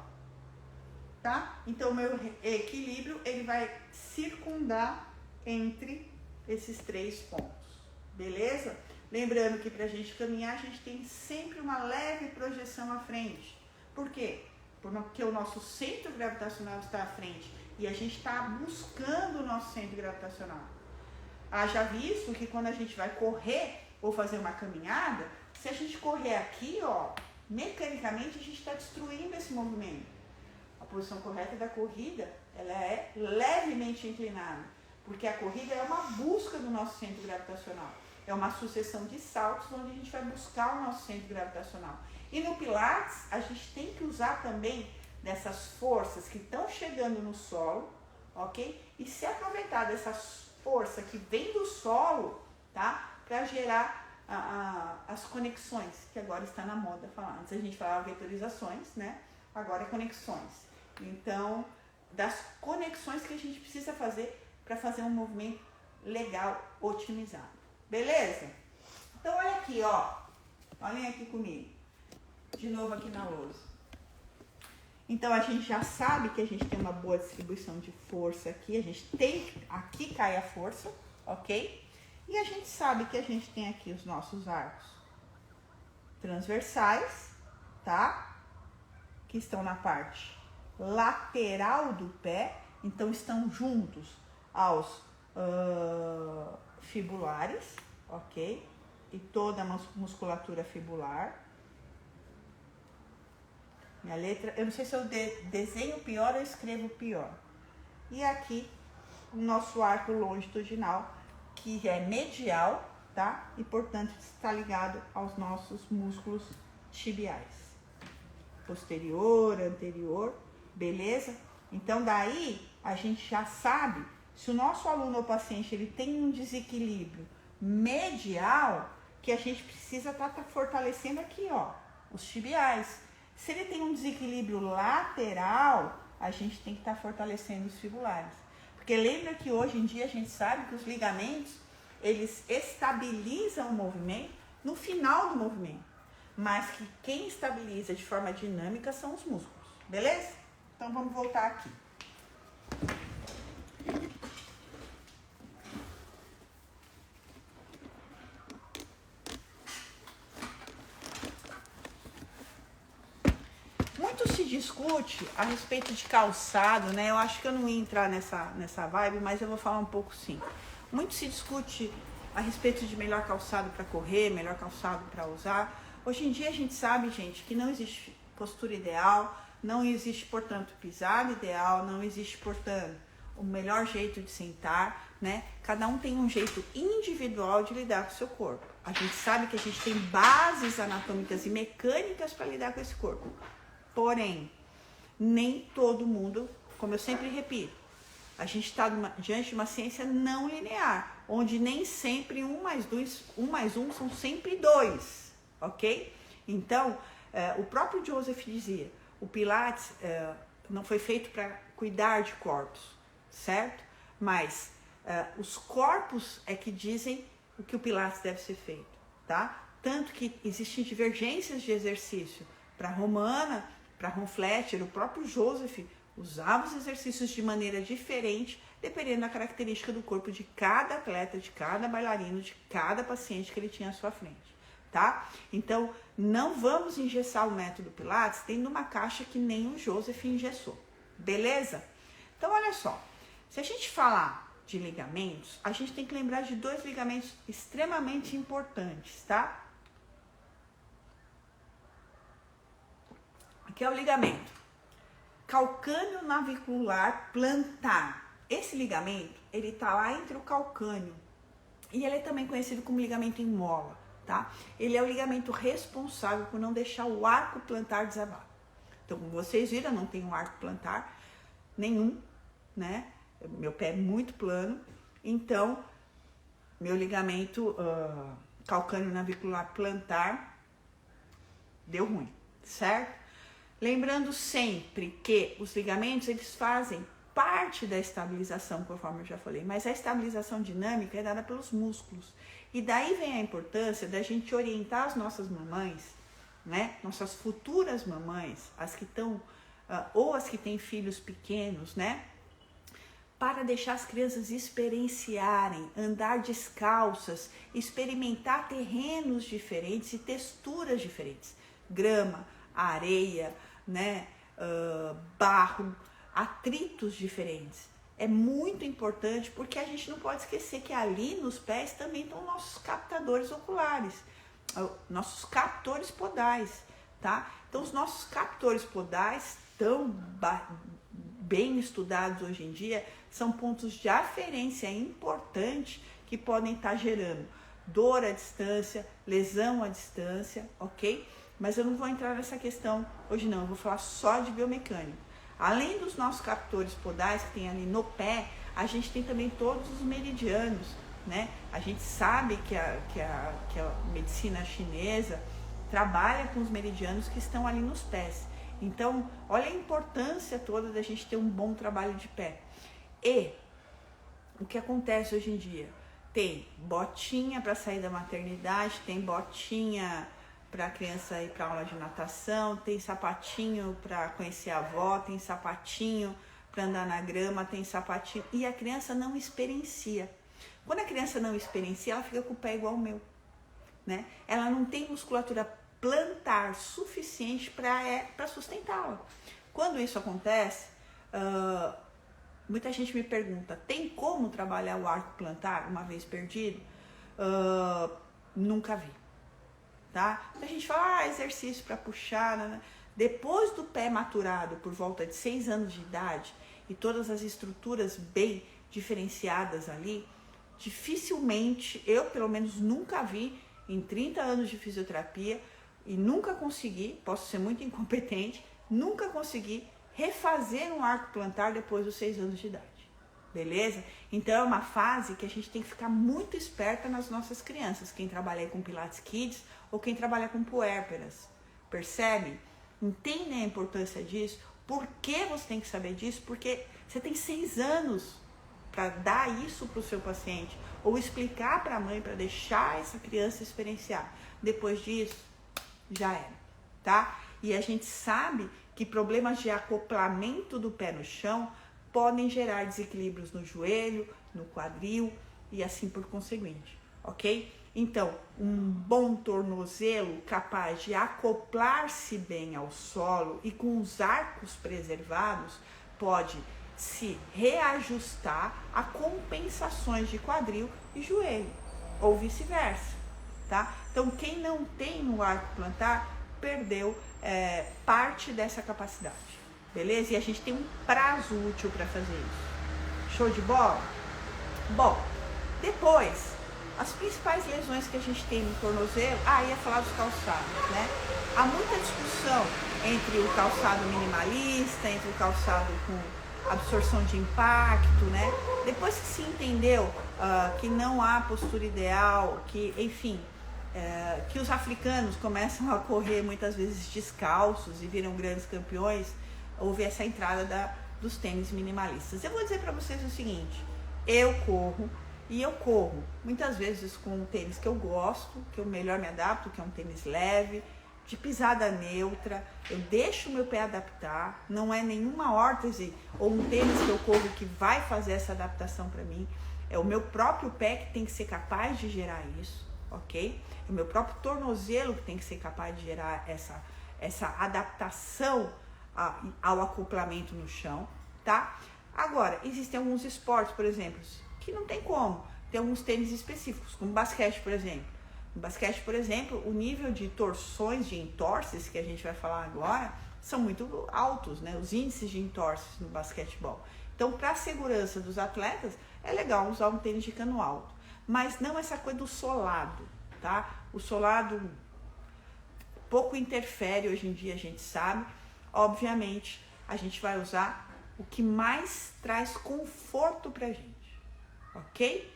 Tá? Então, o meu equilíbrio ele vai circundar entre esses 3 pontos, beleza? Lembrando que para a gente caminhar, a gente tem sempre uma leve projeção à frente. Por quê? Porque o nosso centro gravitacional está à frente e a gente está buscando o nosso centro gravitacional. Haja visto que quando a gente vai correr ou fazer uma caminhada, se a gente correr aqui, ó, mecanicamente a gente está destruindo esse movimento. A posição correta da corrida, ela é levemente inclinada, porque a corrida é uma busca do nosso centro gravitacional. É uma sucessão de saltos onde a gente vai buscar o nosso centro gravitacional. E no Pilates, a gente tem que usar também dessas forças que estão chegando no solo, ok? E se aproveitar dessa força que vem do solo, tá? Para gerar as conexões, que agora está na moda falar. Antes a gente falava vetorizações, né? Agora é conexões. Então, das conexões que a gente precisa fazer para fazer um movimento legal, otimizado. Beleza? Então, olha aqui, ó. Olhem aqui comigo. De novo aqui na lousa. Então, a gente já sabe que a gente tem uma boa distribuição de força aqui. A gente tem... Aqui cai a força, ok? E a gente sabe que a gente tem aqui os nossos arcos transversais, tá? Que estão na parte lateral do pé. Então, estão juntos aos fibulares, ok? E toda a musculatura fibular. Minha letra, eu não sei se eu desenho pior ou escrevo pior. E aqui, o nosso arco longitudinal, que é medial, tá? E, portanto, está ligado aos nossos músculos tibiais. Posterior, anterior, beleza? Então, daí, a gente já sabe, se o nosso aluno ou paciente ele tem um desequilíbrio medial, que a gente precisa estar fortalecendo aqui, ó, os tibiais. Se ele tem um desequilíbrio lateral, a gente tem que estar fortalecendo os fibulares. Porque lembra que hoje em dia a gente sabe que os ligamentos, eles estabilizam o movimento no final do movimento. Mas que quem estabiliza de forma dinâmica são os músculos, beleza? Então vamos voltar aqui. Muito se discute a respeito de calçado, né? Eu acho que eu não ia entrar nessa vibe, mas eu vou falar um pouco sim. Muito se discute a respeito de melhor calçado para correr, melhor calçado para usar. Hoje em dia a gente sabe, gente, que não existe postura ideal, não existe, portanto, pisada ideal, não existe, portanto, o melhor jeito de sentar, né? Cada um tem um jeito individual de lidar com o seu corpo. A gente sabe que a gente tem bases anatômicas e mecânicas para lidar com esse corpo. Porém, nem todo mundo, como eu sempre repito, a gente está diante de uma ciência não linear, onde nem sempre 1 mais 1 são sempre 2, ok? Então, o próprio Joseph dizia, o Pilates não foi feito para cuidar de corpos, certo? Mas os corpos é que dizem o que o Pilates deve ser feito, tá? Tanto que existem divergências de exercício para Romana, para Ron Fletcher, o próprio Joseph usava os exercícios de maneira diferente, dependendo da característica do corpo de cada atleta, de cada bailarino, de cada paciente que ele tinha à sua frente, tá? Então, não vamos engessar o método Pilates dentro de uma caixa que nem o Joseph engessou, beleza? Então, olha só, se a gente falar de ligamentos, a gente tem que lembrar de 2 ligamentos extremamente importantes, tá? Que é o ligamento calcâneo navicular plantar. Esse ligamento, ele tá lá entre o calcâneo e ele é também conhecido como ligamento em mola, tá? Ele é o ligamento responsável por não deixar o arco plantar desabar. Então, como vocês viram, eu não tenho arco plantar nenhum, né? Meu pé é muito plano, então meu ligamento calcâneo navicular plantar deu ruim, certo? Lembrando sempre que os ligamentos, eles fazem parte da estabilização, conforme eu já falei, mas a estabilização dinâmica é dada pelos músculos. E daí vem a importância da gente orientar as nossas mamães, né? Nossas futuras mamães, as que estão, ou as que têm filhos pequenos, né? Para deixar as crianças experienciarem, andar descalças, experimentar terrenos diferentes e texturas diferentes. Grama, areia, né, barro, atritos diferentes. É muito importante porque a gente não pode esquecer que ali nos pés também estão nossos captadores oculares, nossos captores podais, tá? Então os nossos captores podais, tão bem estudados hoje em dia, são pontos de aferência importantes que podem estar gerando dor à distância, lesão à distância, ok? Mas eu não vou entrar nessa questão hoje não, eu vou falar só de biomecânica. Além dos nossos captores podais que tem ali no pé, a gente tem também todos os meridianos, né? A gente sabe que a medicina chinesa trabalha com os meridianos que estão ali nos pés. Então, olha a importância toda da gente ter um bom trabalho de pé. E o que acontece hoje em dia? Tem botinha para sair da maternidade, tem botinha para a criança ir para aula de natação, tem sapatinho para conhecer a avó, tem sapatinho para andar na grama, tem sapatinho, e a criança não experiencia. Quando a criança não experiencia, ela fica com o pé igual o meu, né? Ela não tem musculatura plantar suficiente para sustentá-la. Quando isso acontece, muita gente me pergunta, tem como trabalhar o arco plantar uma vez perdido? Nunca vi. Tá? A gente fala, exercício para puxar, né? Depois do pé maturado por volta de 6 anos de idade e todas as estruturas bem diferenciadas ali, dificilmente, eu pelo menos nunca vi em 30 anos de fisioterapia e nunca consegui, posso ser muito incompetente, nunca consegui refazer um arco plantar depois dos 6 anos de idade. Beleza? Então é uma fase que a gente tem que ficar muito esperta nas nossas crianças, quem trabalha com Pilates Kids ou quem trabalha com puérperas. Percebe? Entendem a importância disso? Por que você tem que saber disso? Porque você tem 6 anos para dar isso para o seu paciente ou explicar para a mãe, para deixar essa criança experienciar. Depois disso, já era, tá? E a gente sabe que problemas de acoplamento do pé no chão podem gerar desequilíbrios no joelho, no quadril e assim por conseguinte, ok? Então, um bom tornozelo capaz de acoplar-se bem ao solo e com os arcos preservados pode se reajustar a compensações de quadril e joelho, ou vice-versa, tá? Então, quem não tem no arco plantar perdeu parte dessa capacidade, beleza? E a gente tem um prazo útil para fazer isso. Show de bola? Bom, depois, as principais lesões que a gente tem no tornozelo, ia falar dos calçados, né? Há muita discussão entre o calçado minimalista, entre o calçado com absorção de impacto, né? Depois que se entendeu que não há postura ideal, que, enfim, que os africanos começam a correr muitas vezes descalços e viram grandes campeões, houve essa entrada dos tênis minimalistas. Eu vou dizer para vocês o seguinte, eu corro muitas vezes com um tênis que eu gosto, que eu melhor me adapto, que é um tênis leve, de pisada neutra, eu deixo o meu pé adaptar, não é nenhuma órtese ou um tênis que eu corro que vai fazer essa adaptação para mim, é o meu próprio pé que tem que ser capaz de gerar isso, ok? É o meu próprio tornozelo que tem que ser capaz de gerar essa adaptação ao acoplamento no chão, tá? Agora, existem alguns esportes, por exemplo, que não tem como, tem alguns tênis específicos, como basquete, por exemplo. No basquete, por exemplo, o nível de torções, de entorses, que a gente vai falar agora, são muito altos, né? Os índices de entorses no basquetebol. Então, para a segurança dos atletas, é legal usar um tênis de cano alto, mas não essa coisa do solado, tá? O solado pouco interfere hoje em dia, a gente sabe. Obviamente, a gente vai usar o que mais traz conforto pra gente, ok?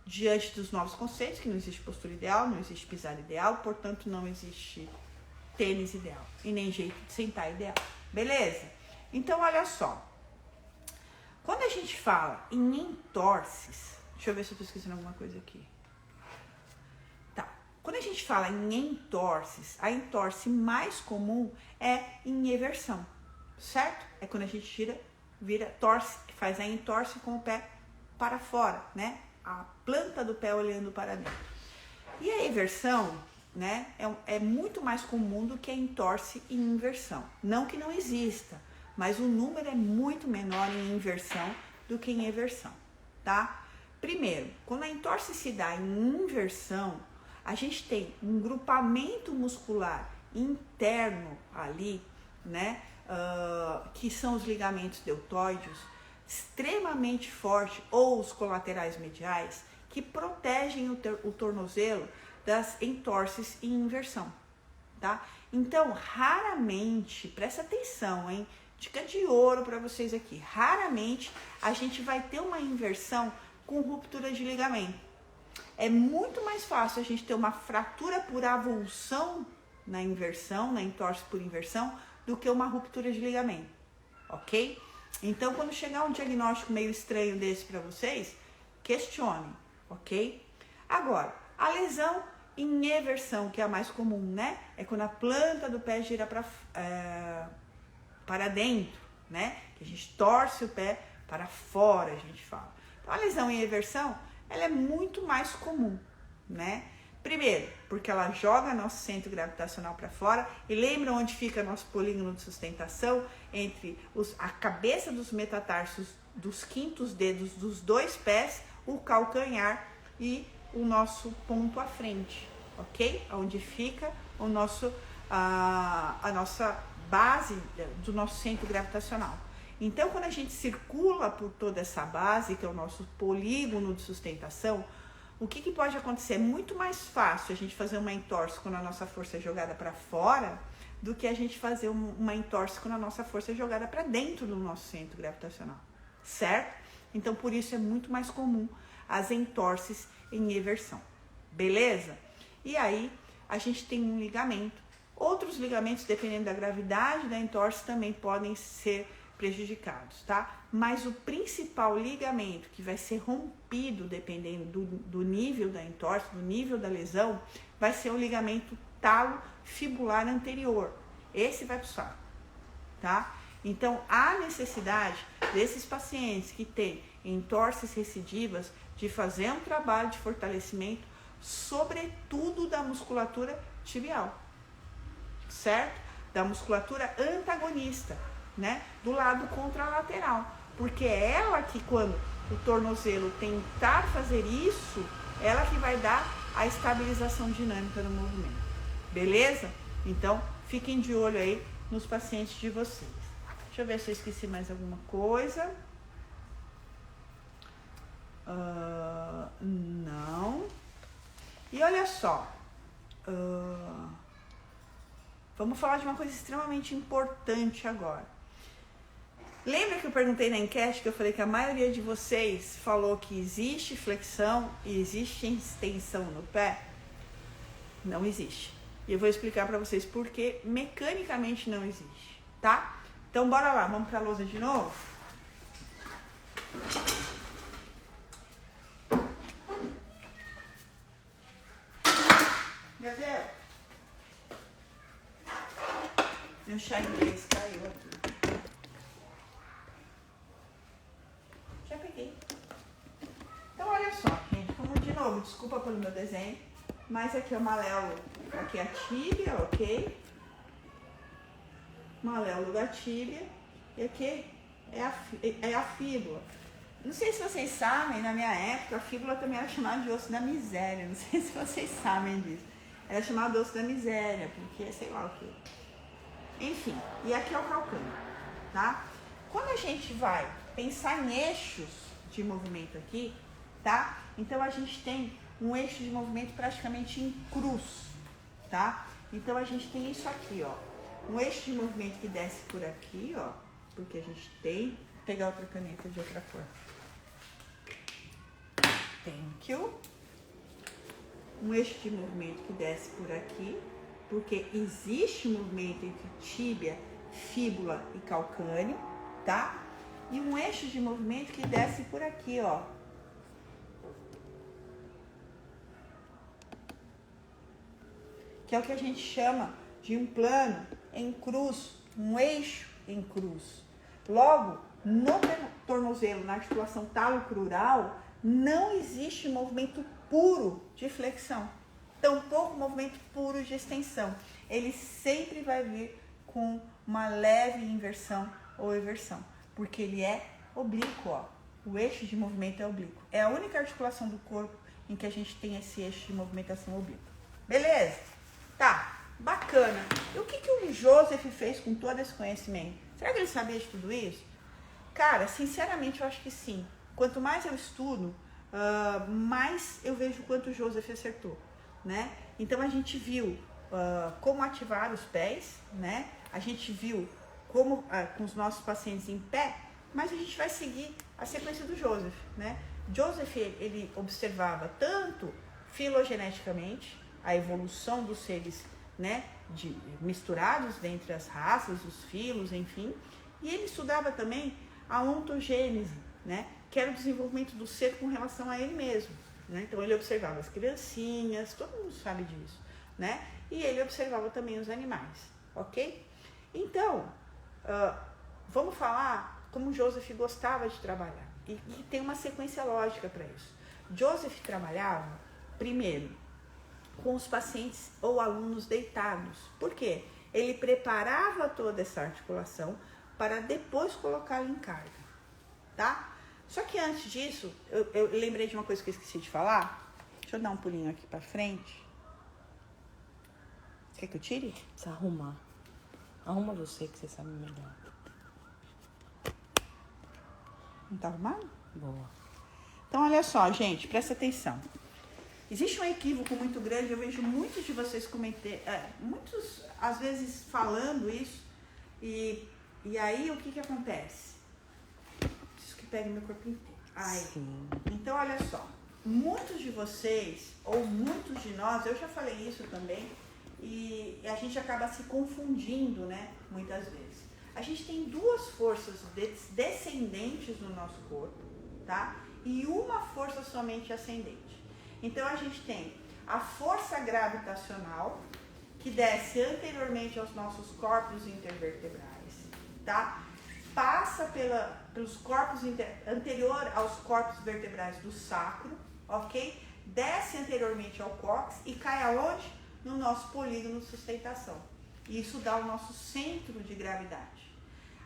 Diante dos novos conceitos, que não existe postura ideal, não existe pisada ideal, portanto não existe tênis ideal e nem jeito de sentar ideal, beleza? Então, olha só, quando a gente fala em entorses, deixa eu ver se eu tô esquecendo alguma coisa aqui. Tá, quando a gente fala em entorses, a entorse mais comum é em eversão, certo? É quando a gente torce, faz a entorse com o pé para fora, né? A planta do pé olhando para dentro. E a eversão, né, é muito mais comum do que a entorse em inversão. Não que não exista, mas o número é muito menor em inversão do que em eversão, tá? Primeiro, quando a entorse se dá em inversão, a gente tem um grupamento muscular interno ali, né, que são os ligamentos deltoides, extremamente forte, ou os colaterais mediais, que protegem o tornozelo das entorses em inversão, tá? Então, raramente, presta atenção, hein? Dica de ouro para vocês aqui, raramente a gente vai ter uma inversão com ruptura de ligamento. É muito mais fácil a gente ter uma fratura por avulsão na inversão, na entorse por inversão, do que uma ruptura de ligamento, ok? Então, quando chegar um diagnóstico meio estranho desse para vocês, questionem, ok? Agora, a lesão em eversão, que é a mais comum, né? É quando a planta do pé gira para dentro, né? Que a gente torce o pé para fora, a gente fala. Então, a lesão em eversão, ela é muito mais comum, né? Primeiro, porque ela joga nosso centro gravitacional para fora. E lembra onde fica nosso polígono de sustentação? Entre a cabeça dos metatarsos dos quintos dedos dos dois pés, o calcanhar e o nosso ponto à frente, ok? Onde fica o nosso, a nossa base do nosso centro gravitacional. Então, quando a gente circula por toda essa base, que é o nosso polígono de sustentação, o que pode acontecer? É muito mais fácil a gente fazer uma entorse quando a nossa força é jogada para fora do que a gente fazer uma entorse quando a nossa força é jogada para dentro do nosso centro gravitacional, certo? Então, por isso é muito mais comum as entorses em eversão, beleza? E aí, a gente tem um ligamento. Outros ligamentos, dependendo da gravidade da entorse, também podem ser prejudicados, tá? Mas o principal ligamento que vai ser rompido, dependendo do nível da entorse, do nível da lesão, vai ser o ligamento talo-fibular anterior. Esse vai pro saco, tá? Então, há necessidade desses pacientes que têm entorses recidivas de fazer um trabalho de fortalecimento, sobretudo da musculatura tibial, certo? Da musculatura antagonista, né? Do lado contralateral, porque é ela que, quando o tornozelo tentar fazer isso, ela que vai dar a estabilização dinâmica do movimento, beleza? Então, fiquem de olho aí nos pacientes de vocês. Deixa eu ver se eu esqueci mais alguma coisa. Não. E olha só, vamos falar de uma coisa extremamente importante agora. Lembra que eu perguntei na enquete que eu falei que a maioria de vocês falou que existe flexão e existe extensão no pé? Não existe. E eu vou explicar para vocês por que mecanicamente não existe, tá? Então bora lá, vamos para a lousa de novo? Gabriel, meu chá inglês caiu aqui. Já peguei. Então olha só, gente, vamos de novo, desculpa pelo meu desenho, mas aqui é o maléolo, aqui é a tíbia, ok? Maléolo da tíbia, e aqui é a fíbula. Não sei se vocês sabem, na minha época, a fíbula também era chamada de osso da miséria, não sei se vocês sabem disso. Era chamado de osso da miséria, porque sei lá o que. Enfim, e aqui é o calcâneo, tá? Quando a gente vai pensar em eixos de movimento aqui, tá? Então a gente tem um eixo de movimento praticamente em cruz, tá? Então a gente tem isso aqui, ó. Um eixo de movimento que desce por aqui, ó. Porque a gente tem... Vou pegar outra caneta de outra cor. Thank you. Um eixo de movimento que desce por aqui, porque existe movimento entre tíbia, fíbula e calcâneo, tá? E um eixo de movimento que desce por aqui, ó. Que é o que a gente chama de um plano em cruz, um eixo em cruz. Logo, no tornozelo, na articulação talocrural, não existe movimento puro de flexão, tampouco movimento puro de extensão. Ele sempre vai vir com uma leve inversão ou eversão, porque ele é oblíquo, ó. O eixo de movimento é oblíquo. É a única articulação do corpo em que a gente tem esse eixo de movimentação oblíqua. Beleza? Tá, bacana. E o que o Joseph fez com todo esse conhecimento? Será que ele sabia de tudo isso? Cara, sinceramente eu acho que sim. Quanto mais eu estudo, mais eu vejo quanto o Joseph acertou, né? Então a gente viu como ativar os pés, né? A gente viu como com os nossos pacientes em pé, mas a gente vai seguir a sequência do Joseph, né? Joseph, ele observava tanto filogeneticamente a evolução dos seres, né, misturados dentre as raças, os filos, enfim, e ele estudava também a ontogênese, né, que era o desenvolvimento do ser com relação a ele mesmo, né? Então ele observava as criancinhas, todo mundo sabe disso, né? E ele observava também os animais, ok? Então, vamos falar como Joseph gostava de trabalhar, e tem uma sequência lógica para isso. Joseph trabalhava, primeiro, com os pacientes ou alunos deitados. Por quê? Ele preparava toda essa articulação para depois colocá-la em carga, tá? Só que antes disso, eu lembrei de uma coisa que eu esqueci de falar. Deixa eu dar um pulinho aqui para frente. Quer que eu tire? Precisa arrumar. Arruma você, que você sabe melhor. Não tá arrumado? Boa. Então, olha só, gente, presta atenção. Existe um equívoco muito grande, eu vejo muitos de vocês muitos, às vezes, falando isso, e aí o que acontece? Preciso que pegue meu corpo inteiro. Sim. Então, olha só, muitos de vocês, ou muitos de nós, eu já falei isso também, e a gente acaba se confundindo, né, muitas vezes. A gente tem duas forças descendentes no nosso corpo, tá? E uma força somente ascendente. Então, a gente tem a força gravitacional, que desce anteriormente aos nossos corpos intervertebrais, tá? Passa pelos corpos anterior aos corpos vertebrais do sacro, ok? Desce anteriormente ao cóccix e cai aonde? No nosso polígono de sustentação. Isso dá o nosso centro de gravidade.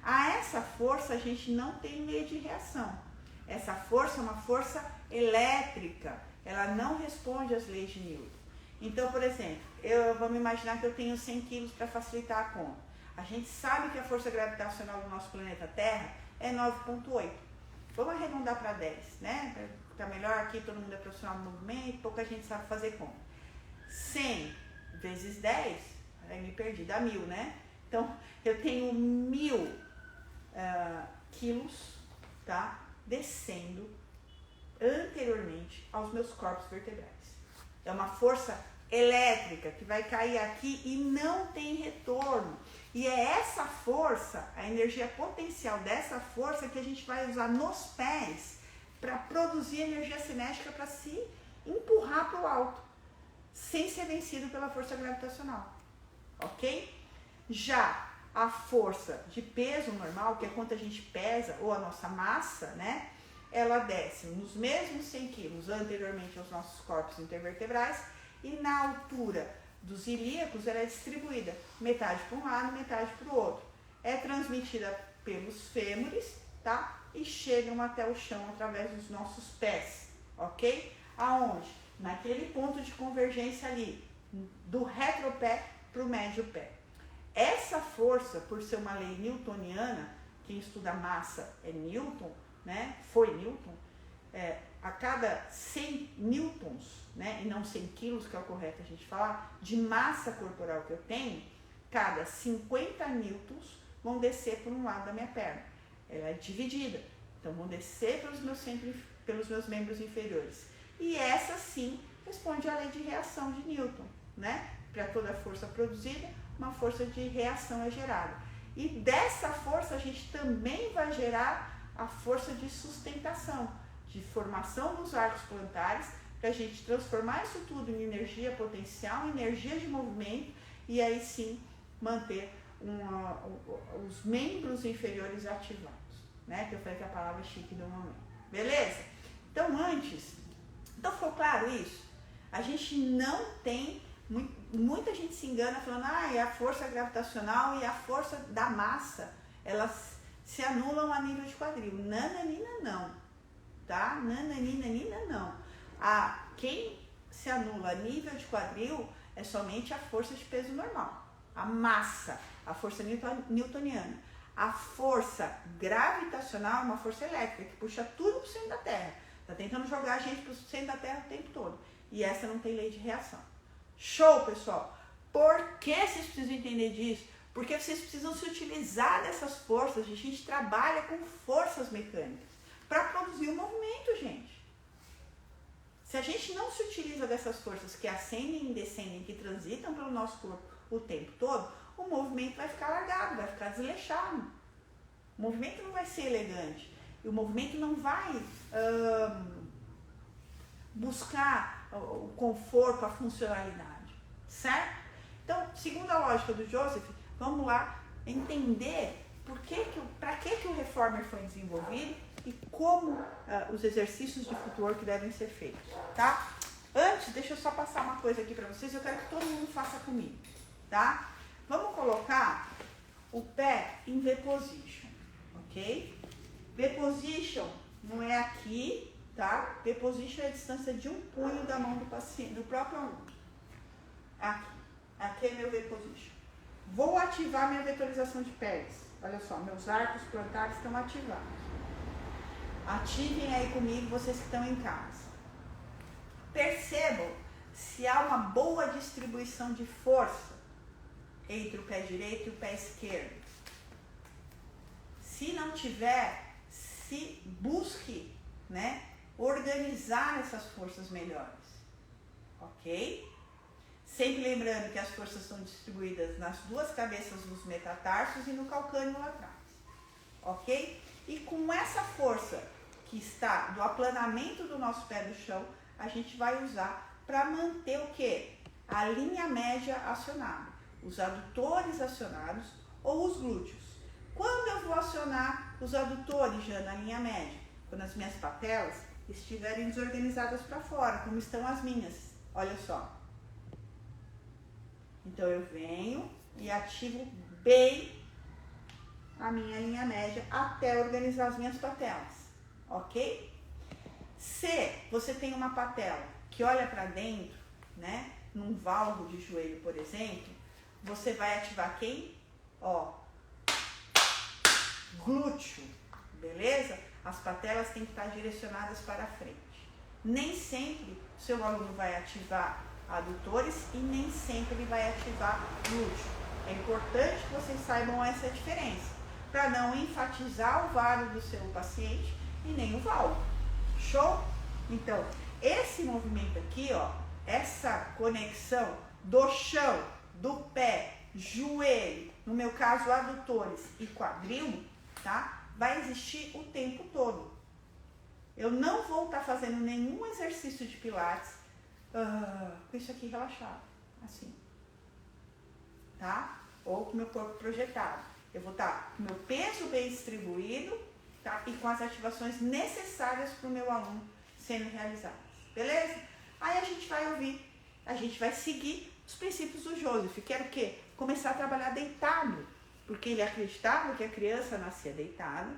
A essa força a gente não tem lei de reação. Essa força é uma força elétrica. Ela não responde às leis de Newton. Então, por exemplo, vamos imaginar que eu tenho 100 quilos para facilitar a conta. A gente sabe que a força gravitacional do nosso planeta Terra é 9,8. Vamos arredondar para 10, né? Para ficar melhor aqui, todo mundo é profissional no movimento, pouca gente sabe fazer conta. 100 vezes 10, aí me perdi, dá 1000, né? Então, eu tenho 1000 quilos, tá? Descendo anteriormente aos meus corpos vertebrais. É uma força elétrica que vai cair aqui e não tem retorno. E é essa força, a energia potencial dessa força que a gente vai usar nos pés para produzir energia cinética para se empurrar para o alto, sem ser vencido pela força gravitacional. Ok? Já a força de peso normal, que é quanto a gente pesa, ou a nossa massa, né? Ela desce nos mesmos 100 quilos anteriormente aos nossos corpos intervertebrais e na altura dos ilíacos ela é distribuída metade para um lado, metade para o outro. É transmitida pelos fêmures, tá? E chegam até o chão através dos nossos pés, ok? Aonde? Naquele ponto de convergência ali, do retropé para o médio pé. Essa força, por ser uma lei newtoniana, quem estuda massa é Newton, né? Foi Newton, a cada 100 newtons, né? E não 100 quilos, que é o correto a gente falar, de massa corporal que eu tenho, cada 50 newtons vão descer por um lado da minha perna. Ela é dividida, então vão descer pelos meus membros inferiores. E essa sim responde à lei de reação de Newton, né? Para toda força produzida, uma força de reação é gerada. E dessa força a gente também vai gerar a força de sustentação, de formação dos arcos plantares, para a gente transformar isso tudo em energia potencial, energia de movimento, e aí sim manter os membros inferiores ativados, né? Que eu falei que a palavra é chique do momento. Beleza? Então então ficou claro isso? A gente não tem, muita gente se engana falando, é a força gravitacional e a força da massa, elas se anulam a nível de quadril. Nananina não, tá? Nananina não. Quem se anula a nível de quadril é somente a força de peso normal. A massa, a força newtoniana. A força gravitacional é uma força elétrica que puxa tudo para o centro da Terra. Está tentando jogar a gente para o centro da Terra o tempo todo. E essa não tem lei de reação. Show, pessoal? Por que vocês precisam entender disso? Porque vocês precisam se utilizar dessas forças. A gente trabalha com forças mecânicas para produzir o movimento, gente. Se a gente não se utiliza dessas forças que ascendem e descendem, que transitam pelo nosso corpo o tempo todo, o movimento vai ficar largado, vai ficar desleixado. O movimento não vai ser elegante. E o movimento não vai buscar o conforto, a funcionalidade. Certo? Então, segundo a lógica do Joseph, vamos lá entender para que o Reformer foi desenvolvido e como os exercícios de footwork devem ser feitos, tá? Antes, deixa eu só passar uma coisa aqui para vocês, eu quero que todo mundo faça comigo, tá? Vamos colocar o pé em V-position, ok? V-position não é aqui, tá? V-position é a distância de um punho da mão do paciente, do próprio aluno. Aqui é meu V-position. Vou ativar minha vetorização de pés. Olha só, meus arcos plantares estão ativados. Ativem aí comigo, vocês que estão em casa. Percebam se há uma boa distribuição de força entre o pé direito e o pé esquerdo. Se não tiver, se busque, né, organizar essas forças melhores, ok? Sempre lembrando que as forças são distribuídas nas duas cabeças dos metatarsos e no calcâneo lá atrás, ok? E com essa força que está do aplanamento do nosso pé do chão, a gente vai usar para manter o quê? A linha média acionada, os adutores acionados ou os glúteos. Quando eu vou acionar os adutores já na linha média? Quando as minhas patelas estiverem desorganizadas para fora, como estão as minhas. Olha só. Então eu venho e ativo bem a minha linha média até organizar as minhas patelas, ok? Se você tem uma patela que olha para dentro, né, num valgo de joelho, por exemplo, você vai ativar quem? Ó, glúteo, beleza? As patelas têm que estar direcionadas para frente. Nem sempre o seu aluno vai ativar adutores e nem sempre ele vai ativar glúteo. É importante que vocês saibam essa diferença, para não enfatizar o varo do seu paciente e nem o valgo. Show? Então, esse movimento aqui, ó, essa conexão do chão, do pé, joelho, no meu caso adutores e quadril, tá? Vai existir o tempo todo. Eu não vou estar fazendo nenhum exercício de pilates com isso aqui relaxado, assim, tá? Ou com o meu corpo projetado. Eu vou estar com o meu peso bem distribuído, tá? E com as ativações necessárias para o meu aluno sendo realizadas, beleza? Aí a gente vai ouvir, a gente vai seguir os princípios do Joseph, que era o quê? Começar a trabalhar deitado, porque ele acreditava que a criança nascia deitada,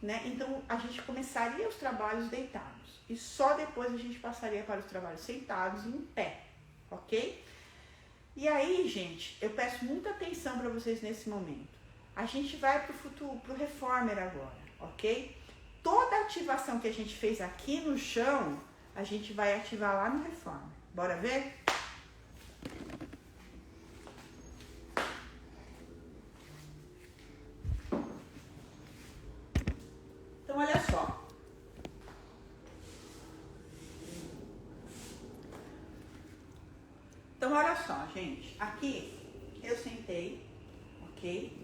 né? Então a gente começaria os trabalhos deitados e só depois a gente passaria para os trabalhos sentados e em pé, ok? E aí, gente, eu peço muita atenção para vocês nesse momento. A gente vai para o futuro, para o reformer agora, ok? Toda a ativação que a gente fez aqui no chão, a gente vai ativar lá no reformer. Bora ver? Então, olha só. Então, olha só, gente. Aqui, eu sentei, ok?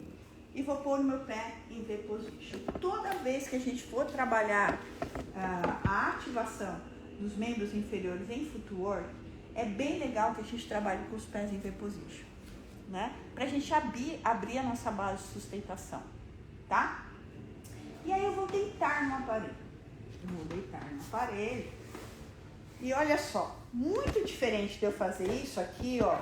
E vou pôr o meu pé em V position. Toda vez que a gente for trabalhar a ativação dos membros inferiores em footwork, é bem legal que a gente trabalhe com os pés em V position, né? Pra gente abrir a nossa base de sustentação, tá? E aí eu vou deitar no aparelho. E olha só, muito diferente de eu fazer isso aqui, ó,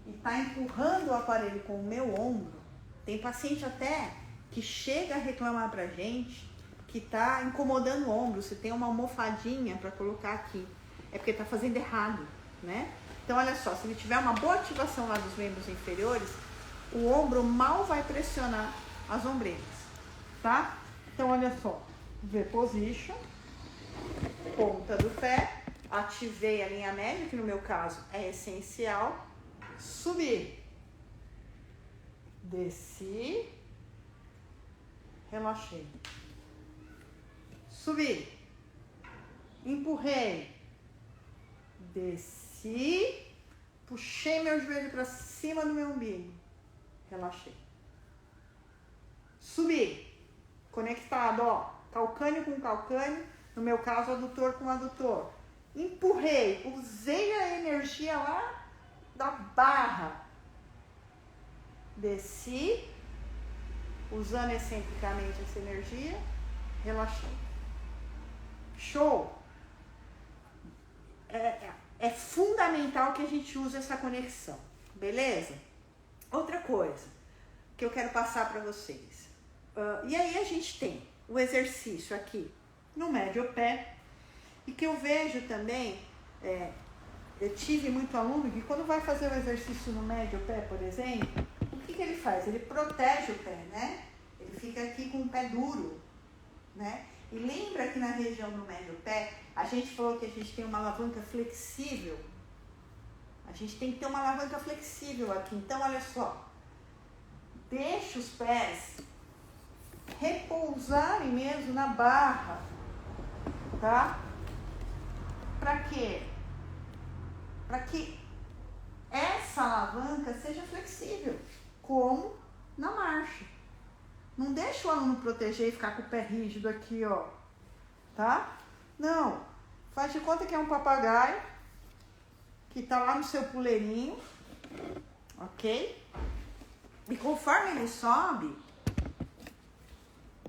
e tá empurrando o aparelho com o meu ombro. Tem paciente até que chega a reclamar pra gente que tá incomodando o ombro. Você tem uma almofadinha para colocar aqui. É porque tá fazendo errado, né? Então, olha só, se ele tiver uma boa ativação lá dos membros inferiores, o ombro mal vai pressionar as ombreiras, tá? Então, olha só, V position, ponta do pé, ativei a linha média, que no meu caso é essencial, subi, desci, relaxei, subi, empurrei, desci, puxei meu joelho para cima do meu umbigo, relaxei, subi, conectado, ó, calcâneo com calcâneo, no meu caso adutor com adutor, empurrei, usei a energia lá da barra, desci, usando excentricamente essa energia, relaxei. Show! É fundamental que a gente use essa conexão, beleza? Outra coisa que eu quero passar para vocês. E aí a gente tem o exercício aqui no médio pé, e que eu vejo também, eu tive muito aluno que quando vai fazer o exercício no médio pé, por exemplo, o que ele faz? Ele protege o pé, né? Ele fica aqui com o pé duro, né? E lembra que na região do médio pé, a gente falou que a gente tem uma alavanca flexível? A gente tem que ter uma alavanca flexível aqui. Então, olha só. Deixa os pés repousarem mesmo na barra, tá? Para quê? Para que essa alavanca seja flexível, como na marcha. Não deixa o aluno proteger e ficar com o pé rígido aqui, ó, tá? Não, faz de conta que é um papagaio que tá lá no seu puleirinho, ok? E conforme ele sobe,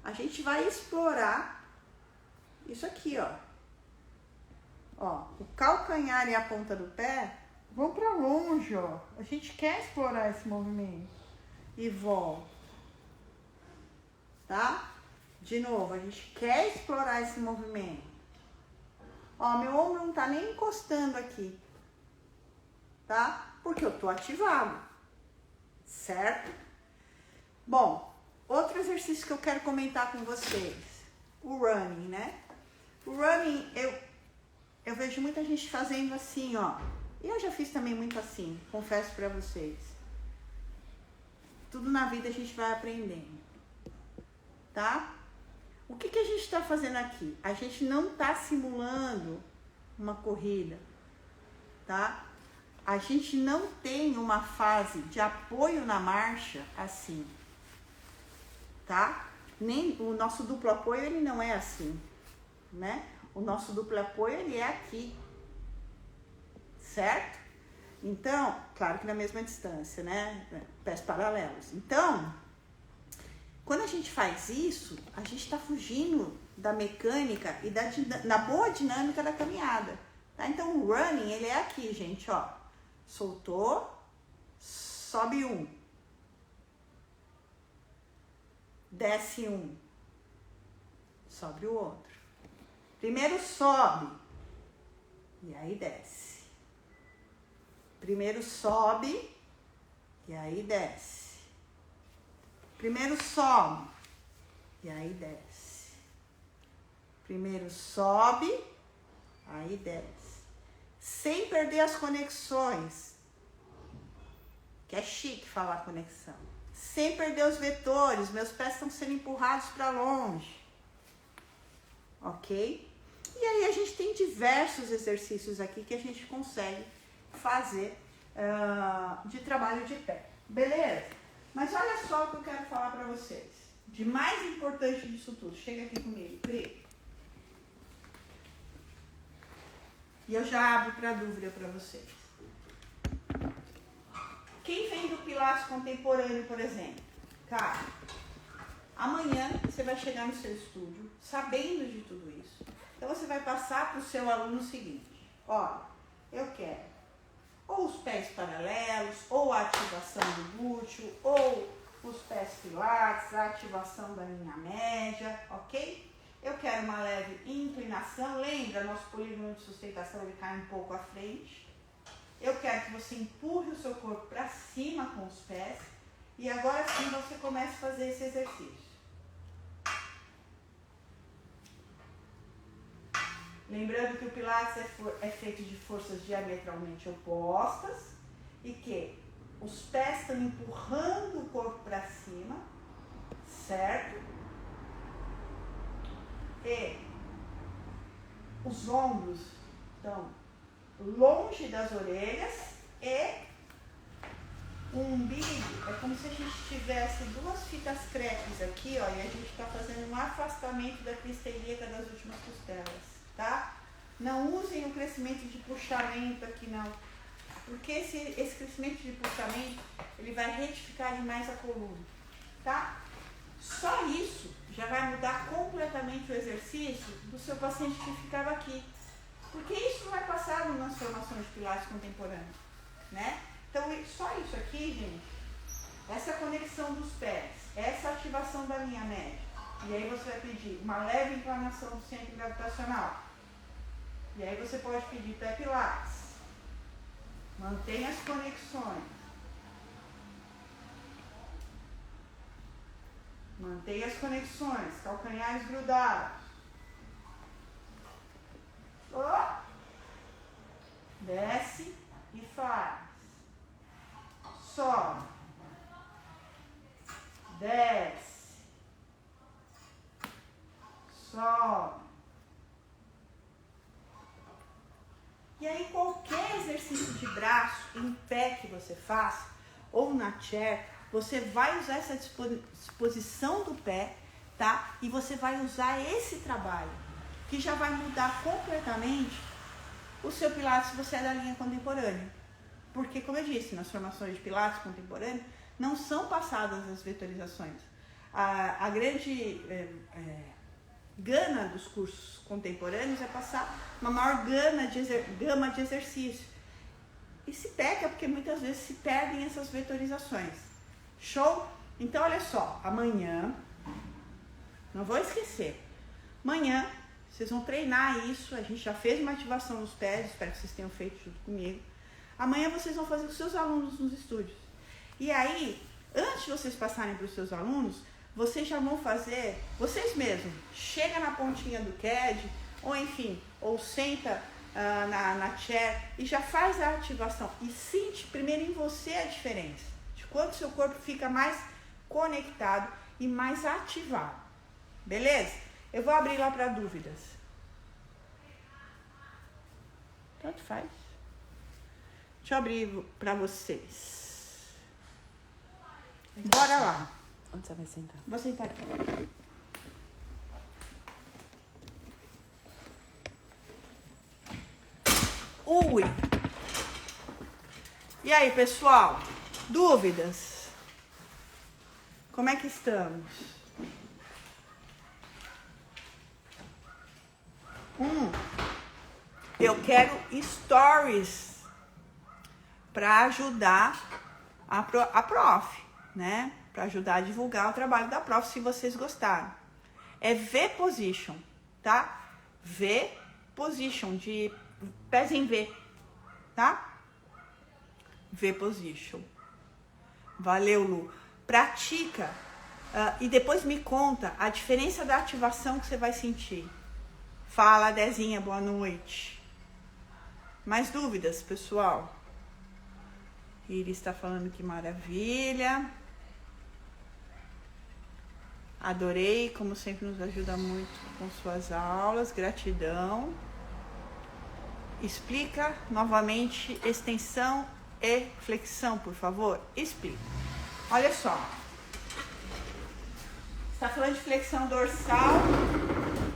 a gente vai explorar isso aqui, ó. Ó, o calcanhar e a ponta do pé vão para longe, ó. A gente quer explorar esse movimento. E volta. Tá? De novo, a gente quer explorar esse movimento. Ó, meu ombro não tá nem encostando aqui. Tá? Porque eu tô ativado. Certo? Bom, outro exercício que eu quero comentar com vocês. O running, né? O running, eu vejo muita gente fazendo assim, ó. E eu já fiz também muito assim, confesso pra vocês. Tudo na vida a gente vai aprendendo. Tá? O que a gente tá fazendo aqui? A gente não tá simulando uma corrida. Tá? A gente não tem uma fase de apoio na marcha assim. Tá? Nem o nosso duplo apoio, ele não é assim, né? O nosso duplo apoio, ele é aqui, certo? Então, claro que na mesma distância, né? Pés paralelos. Então, quando a gente faz isso, a gente está fugindo da mecânica e da boa dinâmica da caminhada, tá? Então, o running, ele é aqui, gente, ó. Soltou, sobe um. Desce um. Sobe o outro. Primeiro sobe, e aí desce. Primeiro sobe, e aí desce. Primeiro sobe, e aí desce. Primeiro sobe, aí desce. Sem perder as conexões, que é chique falar conexão. Sem perder os vetores, meus pés estão sendo empurrados para longe. Ok? E aí a gente tem diversos exercícios aqui que a gente consegue fazer de trabalho de pé. Beleza? Mas olha só o que eu quero falar para vocês. De mais importante disso tudo. Chega aqui comigo, Pri. E eu já abro para dúvida para vocês. Quem vem do Pilates contemporâneo, por exemplo? Cara, amanhã você vai chegar no seu estúdio sabendo de tudo isso. Então você vai passar para o seu aluno o seguinte: olha, eu quero ou os pés paralelos, ou a ativação do glúteo, ou os pés pilates, a ativação da linha média, ok? Eu quero uma leve inclinação. Lembra, nosso polígono de sustentação ele cai um pouco à frente. Eu quero que você empurre o seu corpo para cima com os pés. E agora sim você começa a fazer esse exercício. Lembrando que o Pilates é feito de forças diametralmente opostas e que os pés estão empurrando o corpo para cima, certo? E os ombros estão longe das orelhas e o umbigo é como se a gente tivesse duas fitas crepes aqui, ó, e a gente está fazendo um afastamento da crista ilíaca das últimas costelas, tá? Não usem o crescimento de puxamento aqui, não, porque esse crescimento de puxamento, ele vai retificar demais a coluna, tá? Só isso já vai mudar completamente o exercício do seu paciente que ficava aqui, porque isso não vai passar nas formações de Pilates contemporâneos, né? Então, só isso aqui, gente, essa conexão dos pés, essa ativação da linha média, e aí você vai pedir uma leve inclinação do centro gravitacional, e aí você pode pedir pé Pilates, mantenha as conexões, mantenha as conexões, calcanhares grudados, Desce e faz. Sobe. Desce. Sobe. E aí qualquer exercício de braço em pé que você faça, ou na chair, você vai usar essa disposição do pé, tá? E você vai usar esse trabalho, que já vai mudar completamente o seu Pilates se você é da linha contemporânea. Porque, como eu disse, nas formações de Pilates contemporâneo, não são passadas as vetorizações. A grande gana dos cursos contemporâneos é passar uma maior gama de exercício. E se peca porque muitas vezes se perdem essas vetorizações. Show? Então, olha só, amanhã, não vou esquecer, amanhã vocês vão treinar isso, a gente já fez uma ativação nos pés, espero que vocês tenham feito junto comigo. Amanhã vocês vão fazer com os seus alunos nos estúdios. E aí, antes de vocês passarem para os seus alunos, vocês já vão fazer, vocês mesmos, chega na pontinha do CAD, ou enfim, ou senta na chair e já faz a ativação. E sente primeiro em você a diferença, de quanto seu corpo fica mais conectado e mais ativado. Beleza? Eu vou abrir lá para dúvidas. Tanto faz. Deixa eu abrir para vocês. Bora lá. Onde você vai sentar? Vou sentar aqui. Ui! E aí, pessoal? Dúvidas? Como é que estamos? Eu quero stories para ajudar a prof, né? Para ajudar a divulgar o trabalho da prof, se vocês gostaram. É V-position, tá? V-position, de pés em V, tá? V-position. Valeu, Lu. Pratica e depois me conta a diferença da ativação que você vai sentir. Fala, Dezinha, boa noite. Mais dúvidas, pessoal? Iris está falando que maravilha. Adorei, como sempre nos ajuda muito com suas aulas. Gratidão. Explica novamente extensão e flexão, por favor. Explica. Olha só. Está falando de flexão dorsal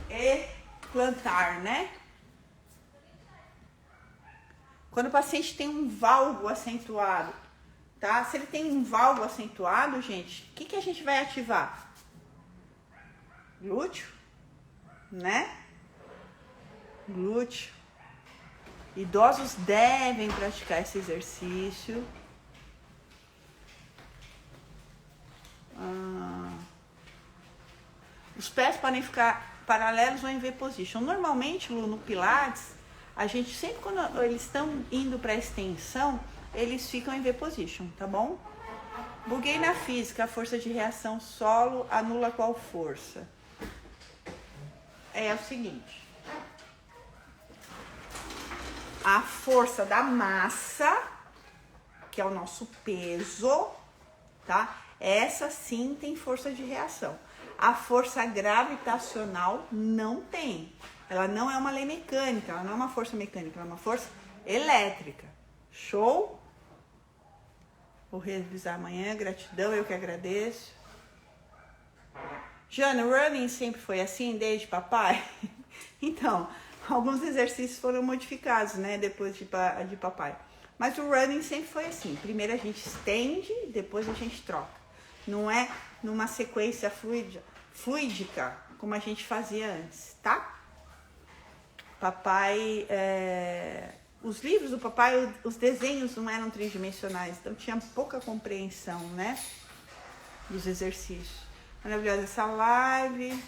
e plantar, né? Quando o paciente tem um valgo acentuado, tá? Se ele tem um valgo acentuado, gente, o que a gente vai ativar? Glúteo, né? Glúteo. Idosos devem praticar esse exercício. Os pés podem ficar paralelos ou em V-position. Normalmente, no Pilates, a gente sempre quando eles estão indo para a extensão, eles ficam em V-position, tá bom? Buguei na física, a força de reação solo anula qual força? É o seguinte. A força da massa, que é o nosso peso, tá? Essa sim tem força de reação. A força gravitacional não tem. Ela não é uma lei mecânica, ela não é uma força mecânica, ela é uma força elétrica. Show? Vou revisar amanhã, gratidão, eu que agradeço. Jana, o running sempre foi assim, desde papai? Então, alguns exercícios foram modificados, né, depois de papai. Mas o running sempre foi assim. Primeiro a gente estende, depois a gente troca. Não é numa sequência fluídica, como a gente fazia antes, tá? Papai, os livros do papai, os desenhos não eram tridimensionais, então tinha pouca compreensão, né, dos exercícios. Maravilhosa essa live.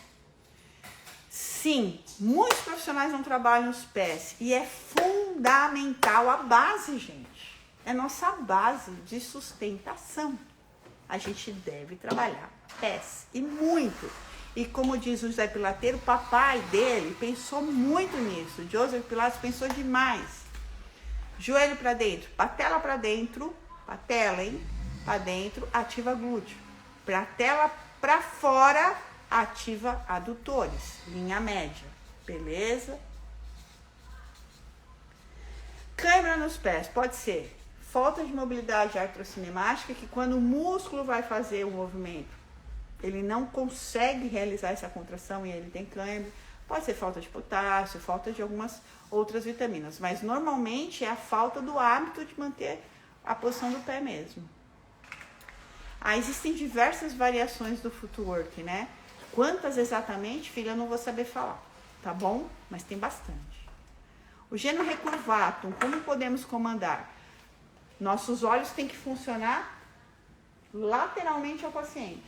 Sim, muitos profissionais não trabalham os pés e é fundamental a base, gente. É nossa base de sustentação. A gente deve trabalhar pés e muito. E como diz o José Pilateiro, o papai dele pensou muito nisso. Joseph Pilates pensou demais. Joelho para dentro, patela para dentro, patela, hein? Para dentro, ativa glúteo. Patela para fora, ativa adutores, linha média. Beleza? Cãibra nos pés, pode ser falta de mobilidade artrocinemática, que quando o músculo vai fazer o movimento, ele não consegue realizar essa contração e ele tem cãibra. Pode ser falta de potássio, falta de algumas outras vitaminas, mas normalmente é a falta do hábito de manter a posição do pé mesmo. Existem diversas variações do footwork, né? Quantas exatamente, filha, eu não vou saber falar, tá bom? Mas tem bastante. O geno recurvatum, como podemos comandar? Nossos olhos têm que funcionar lateralmente ao paciente,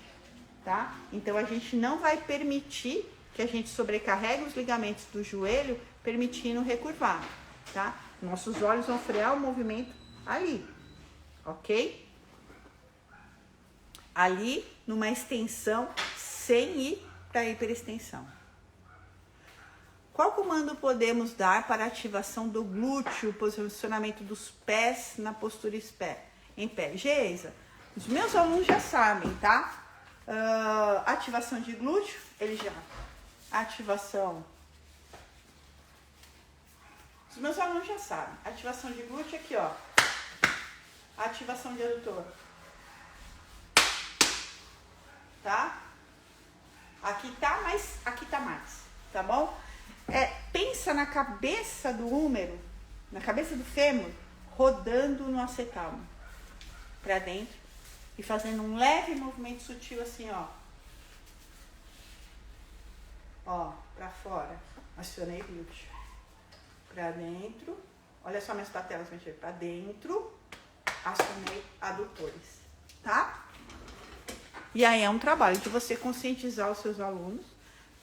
tá? Então, a gente não vai permitir que a gente sobrecarregue os ligamentos do joelho, permitindo recurvar, tá? Nossos olhos vão frear o movimento ali, ok? Ali, numa extensão, sem ir para hiperextensão. Qual comando podemos dar para a ativação do glúteo, posicionamento dos pés na postura em pé? Geisa, os meus alunos já sabem, tá? Ativação de glúteo, eles já. Ativação. Os meus alunos já sabem. Ativação de glúteo aqui, ó. Ativação de adutor. Tá? Aqui tá, mas aqui tá mais, tá bom? Pensa na cabeça do húmero, na cabeça do fêmur, rodando no acetálamo pra dentro e fazendo um leve movimento sutil assim, ó. Ó, pra fora. Acionei glúteo. Pra dentro. Olha só minhas patelas mexer. Pra dentro. Acionei adutores. Tá? E aí é um trabalho de você conscientizar os seus alunos,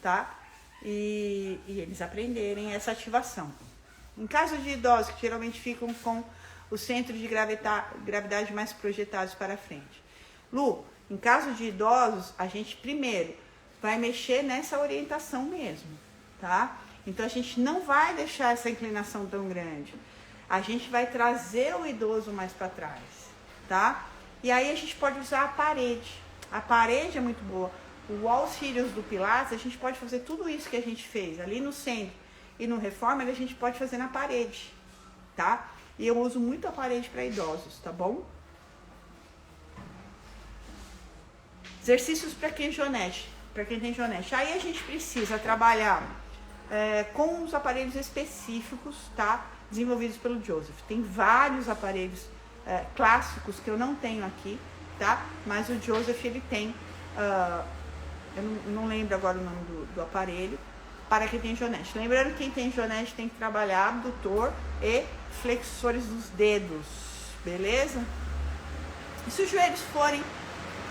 tá? E eles aprenderem essa ativação. Em caso de idosos que geralmente ficam com o centro de gravidade mais projetados para frente. Lu, em caso de idosos, a gente primeiro vai mexer nessa orientação mesmo, tá? Então a gente não vai deixar essa inclinação tão grande. A gente vai trazer o idoso mais para trás, tá? E aí a gente pode usar a parede. A parede é muito boa. O wall serious do Pilates, a gente pode fazer tudo isso que a gente fez ali no centro e no Reformer, a gente pode fazer na parede, tá? E eu uso muito a parede para idosos, tá bom? Exercícios para quem tem jonete. Aí a gente precisa trabalhar com os aparelhos específicos, tá? Desenvolvidos pelo Joseph. Tem vários aparelhos clássicos que eu não tenho aqui, tá? Mas o Joseph, ele tem, eu não lembro agora o nome do aparelho, para quem tem jonete. Lembrando que quem tem jonete tem que trabalhar abdutor e flexores dos dedos, beleza? E se os joelhos forem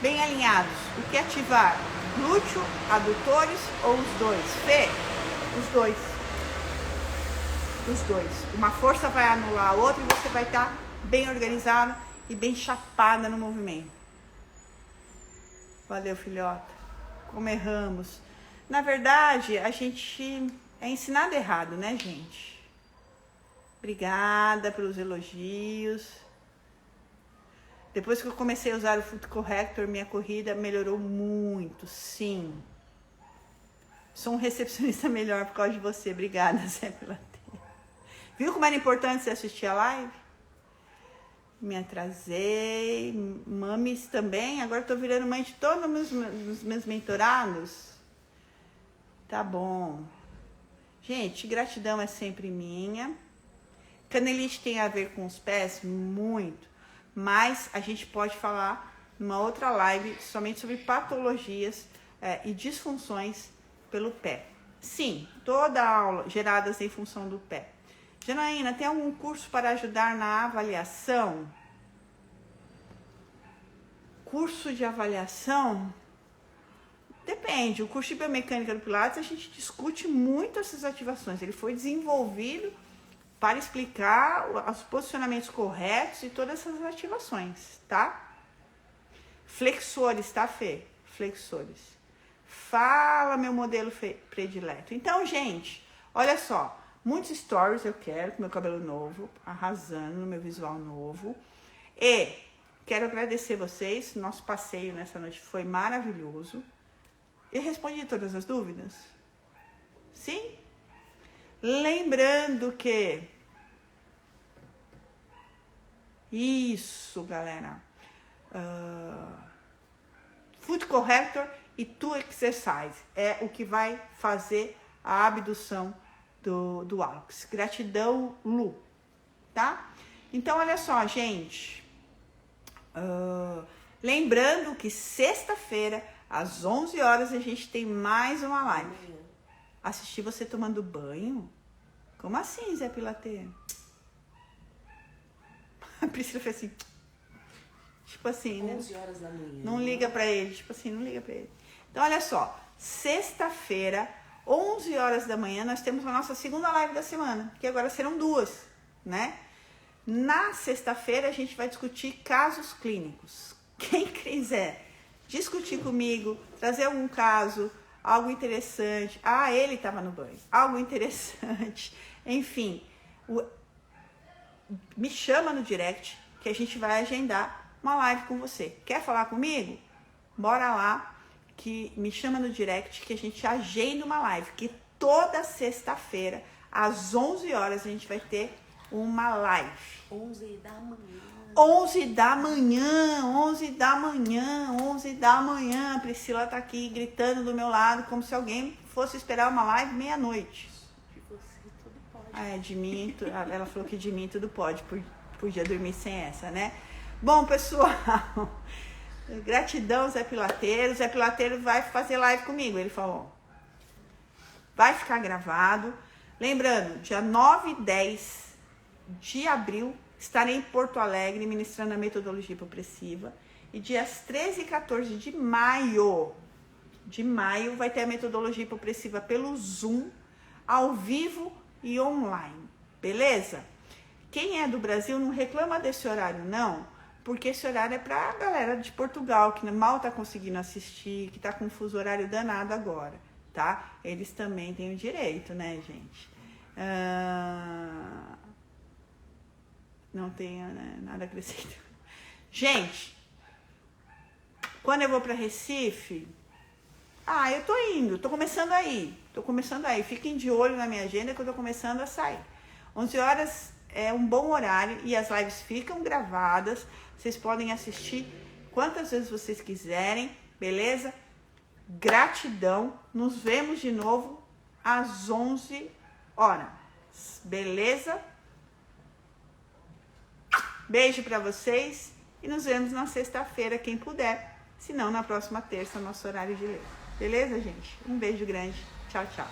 bem alinhados, o que ativar? Glúteo, adutores ou os dois? Fê? Os dois. Os dois. Uma força vai anular a outra e você vai estar bem organizada e bem chapada no movimento. Valeu, filhota. Como erramos. Na verdade, a gente é ensinado errado, né, gente? Obrigada pelos elogios. Depois que eu comecei a usar o Foot Corrector, minha corrida melhorou muito, sim. Sou um recepcionista melhor por causa de você. Obrigada, Zé Pilateiro. Viu como era importante você assistir a live? Me atrasei. Mames também. Agora tô virando mãe de todos os meus mentorados. Tá bom. Gente, gratidão é sempre minha. Canelite tem a ver com os pés? Muito. Mas a gente pode falar numa outra live somente sobre patologias e disfunções pelo pé. Sim, toda aula geradas em função do pé. Janaína, tem algum curso para ajudar na avaliação? Curso de avaliação? Depende. O curso de biomecânica do Pilates, a gente discute muito essas ativações. Ele foi desenvolvido para explicar os posicionamentos corretos e todas essas ativações, tá? Flexores, tá, Fê? Flexores. Fala, meu modelo predileto. Então, gente, olha só. Muitos stories eu quero com meu cabelo novo, arrasando no meu visual novo. E quero agradecer vocês. Nosso passeio nessa noite foi maravilhoso. Eu respondi todas as dúvidas? Sim? Lembrando que... Isso, galera. Food Corrector e To Exercise é o que vai fazer a abdução do Alex. Gratidão, Lu. Tá? Então, olha só, gente. Lembrando que sexta-feira, às 11 horas, a gente tem mais uma live. Assistir você tomando banho? Como assim, Zé Pilateiro? A Priscila fez assim. Tipo assim, 11 horas da manhã. Não liga pra ele. Tipo assim, não liga pra ele. Então, olha só. Sexta-feira, 11 horas da manhã, nós temos a nossa segunda live da semana. Que agora serão 2, né? Na sexta-feira, a gente vai discutir casos clínicos. Quem quiser discutir comigo, trazer algum caso, algo interessante. Ah, ele estava no banho. Algo interessante. Enfim, me chama no direct que a gente vai agendar uma live com você. Quer falar comigo? Bora lá, que me chama no direct que a gente agenda uma live. Que toda sexta-feira, às 11 horas, a gente vai ter uma live. 11 da manhã. 11 da manhã, 11 da manhã, 11 da manhã. A Priscila tá aqui gritando do meu lado, como se alguém fosse esperar uma live meia-noite. De você tudo pode. É, de mim, ela falou que de mim tudo pode, podia dormir sem essa, né? Bom, pessoal, gratidão, Zé Pilateiro. Zé Pilateiro vai fazer live comigo, ele falou. Vai ficar gravado. Lembrando, dia 9 e 10 de abril, estarei em Porto Alegre ministrando a metodologia hipopressiva. E dias 13 e 14 de maio vai ter a metodologia hipopressiva pelo Zoom, ao vivo e online. Beleza? Quem é do Brasil não reclama desse horário, não. Porque esse horário é pra galera de Portugal, que mal tá conseguindo assistir, que tá com um fuso horário danado agora, tá? Eles também têm o direito, né, gente? Não tenho, né, nada a acrescentar. Gente, quando eu vou para Recife, eu tô indo, tô começando aí. Fiquem de olho na minha agenda que eu tô começando a sair. 11 horas é um bom horário e as lives ficam gravadas. Vocês podem assistir quantas vezes vocês quiserem, beleza? Gratidão. Nos vemos de novo às 11 horas. Beleza? Beijo pra vocês e nos vemos na sexta-feira, quem puder. Se não, na próxima terça, nosso horário de ler. Beleza, gente? Um beijo grande. Tchau, tchau.